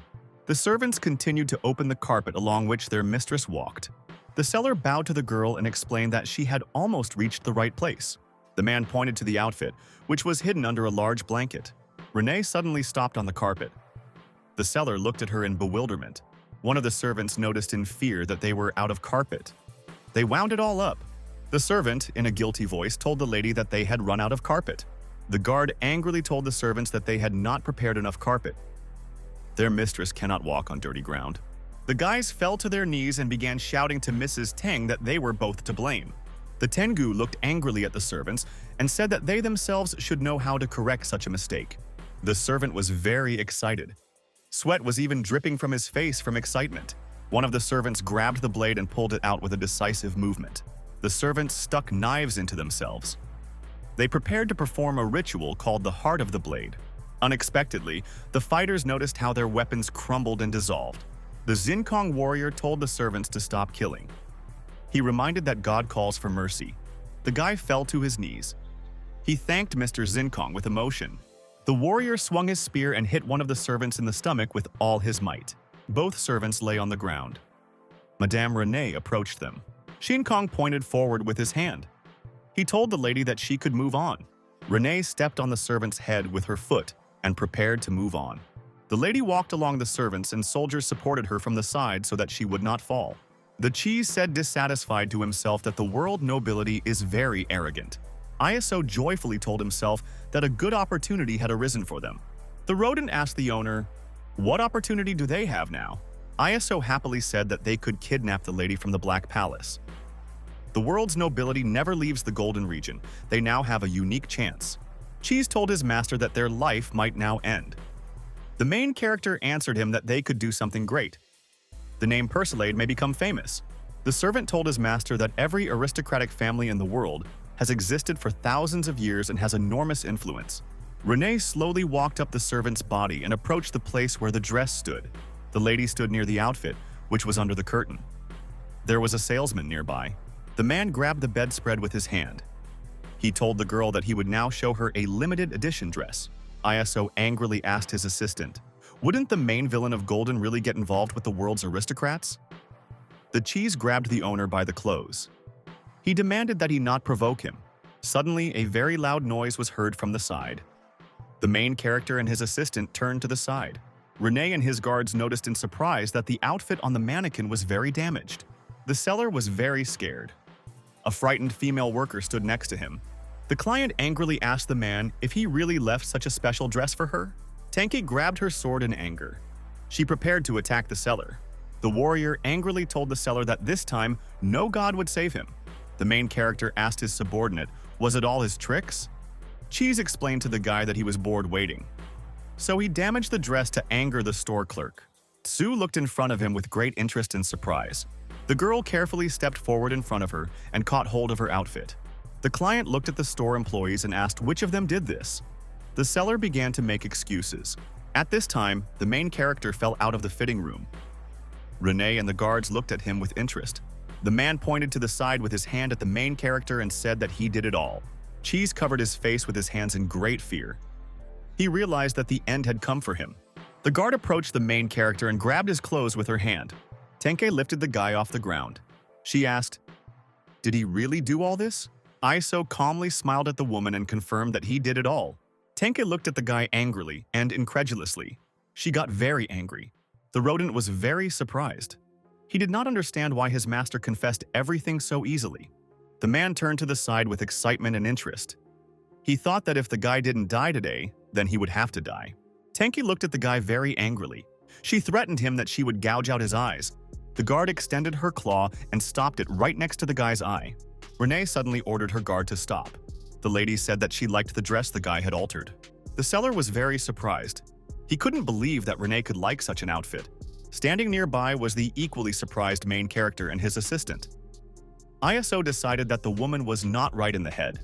The servants continued to open the carpet along which their mistress walked. The seller bowed to the girl and explained that she had almost reached the right place. The man pointed to the outfit, which was hidden under a large blanket. Renee suddenly stopped on the carpet. The seller looked at her in bewilderment. One of the servants noticed in fear that they were out of carpet. They wound it all up. The servant, in a guilty voice, told the lady that they had run out of carpet. The guard angrily told the servants that they had not prepared enough carpet. Their mistress cannot walk on dirty ground. The guys fell to their knees and began shouting to Mrs. Teng that they were both to blame. The Tengu looked angrily at the servants and said that they themselves should know how to correct such a mistake. The servant was very excited. Sweat was even dripping from his face from excitement. One of the servants grabbed the blade and pulled it out with a decisive movement. The servants stuck knives into themselves. They prepared to perform a ritual called the Heart of the Blade. Unexpectedly, the fighters noticed how their weapons crumbled and dissolved. The Zinkong warrior told the servants to stop killing. He reminded that God calls for mercy. The guy fell to his knees. He thanked Mr. Zinkong with emotion. The warrior swung his spear and hit one of the servants in the stomach with all his might. Both servants lay on the ground. Madame Renee approached them. Shin Kong pointed forward with his hand. He told the lady that she could move on. Renee stepped on the servant's head with her foot and prepared to move on. The lady walked along the servants and soldiers supported her from the side so that she would not fall. The cheese said dissatisfied to himself that the world nobility is very arrogant. Iso joyfully told himself that a good opportunity had arisen for them. The rodent asked the owner, "What opportunity do they have now?" ISO happily said that they could kidnap the lady from the Black Palace. The world's nobility never leaves the Golden Region. They now have a unique chance. Cheese told his master that their life might now end. The main character answered him that they could do something great. The name Persilade may become famous. The servant told his master that every aristocratic family in the world has existed for thousands of years and has enormous influence. Renee slowly walked up the servant's body and approached the place where the dress stood. The lady stood near the outfit, which was under the curtain. There was a salesman nearby. The man grabbed the bedspread with his hand. He told the girl that he would now show her a limited edition dress. ISO angrily asked his assistant, "Wouldn't the main villain of Golden really get involved with the world's aristocrats?" The cheese grabbed the owner by the clothes. He demanded that he not provoke him. Suddenly, a very loud noise was heard from the side. The main character and his assistant turned to the side. Renee and his guards noticed in surprise that the outfit on the mannequin was very damaged. The seller was very scared. A frightened female worker stood next to him. The client angrily asked the man if he really left such a special dress for her. Tanky grabbed her sword in anger. She prepared to attack the seller. The warrior angrily told the seller that this time, no god would save him. The main character asked his subordinate, was it all his tricks? Cheese explained to the guy that he was bored waiting. So he damaged the dress to anger the store clerk. Sue looked in front of him with great interest and surprise. The girl carefully stepped forward in front of her and caught hold of her outfit. The client looked at the store employees and asked which of them did this. The seller began to make excuses. At this time, the main character fell out of the fitting room. Renee and the guards looked at him with interest. The man pointed to the side with his hand at the main character and said that he did it all. Cheese covered his face with his hands in great fear. He realized that the end had come for him. The guard approached the main character and grabbed his clothes with her hand. Tenke lifted the guy off the ground. She asked, "Did he really do all this?" Iso calmly smiled at the woman and confirmed that he did it all. Tenke looked at the guy angrily and incredulously. She got very angry. The rodent was very surprised. He did not understand why his master confessed everything so easily. The man turned to the side with excitement and interest. He thought that if the guy didn't die today, then he would have to die. Tenke looked at the guy very angrily. She threatened him that she would gouge out his eyes. The guard extended her claw and stopped it right next to the guy's eye. Renee suddenly ordered her guard to stop. The lady said that she liked the dress the guy had altered. The seller was very surprised. He couldn't believe that Renee could like such an outfit. Standing nearby was the equally surprised main character and his assistant. ISO decided that the woman was not right in the head.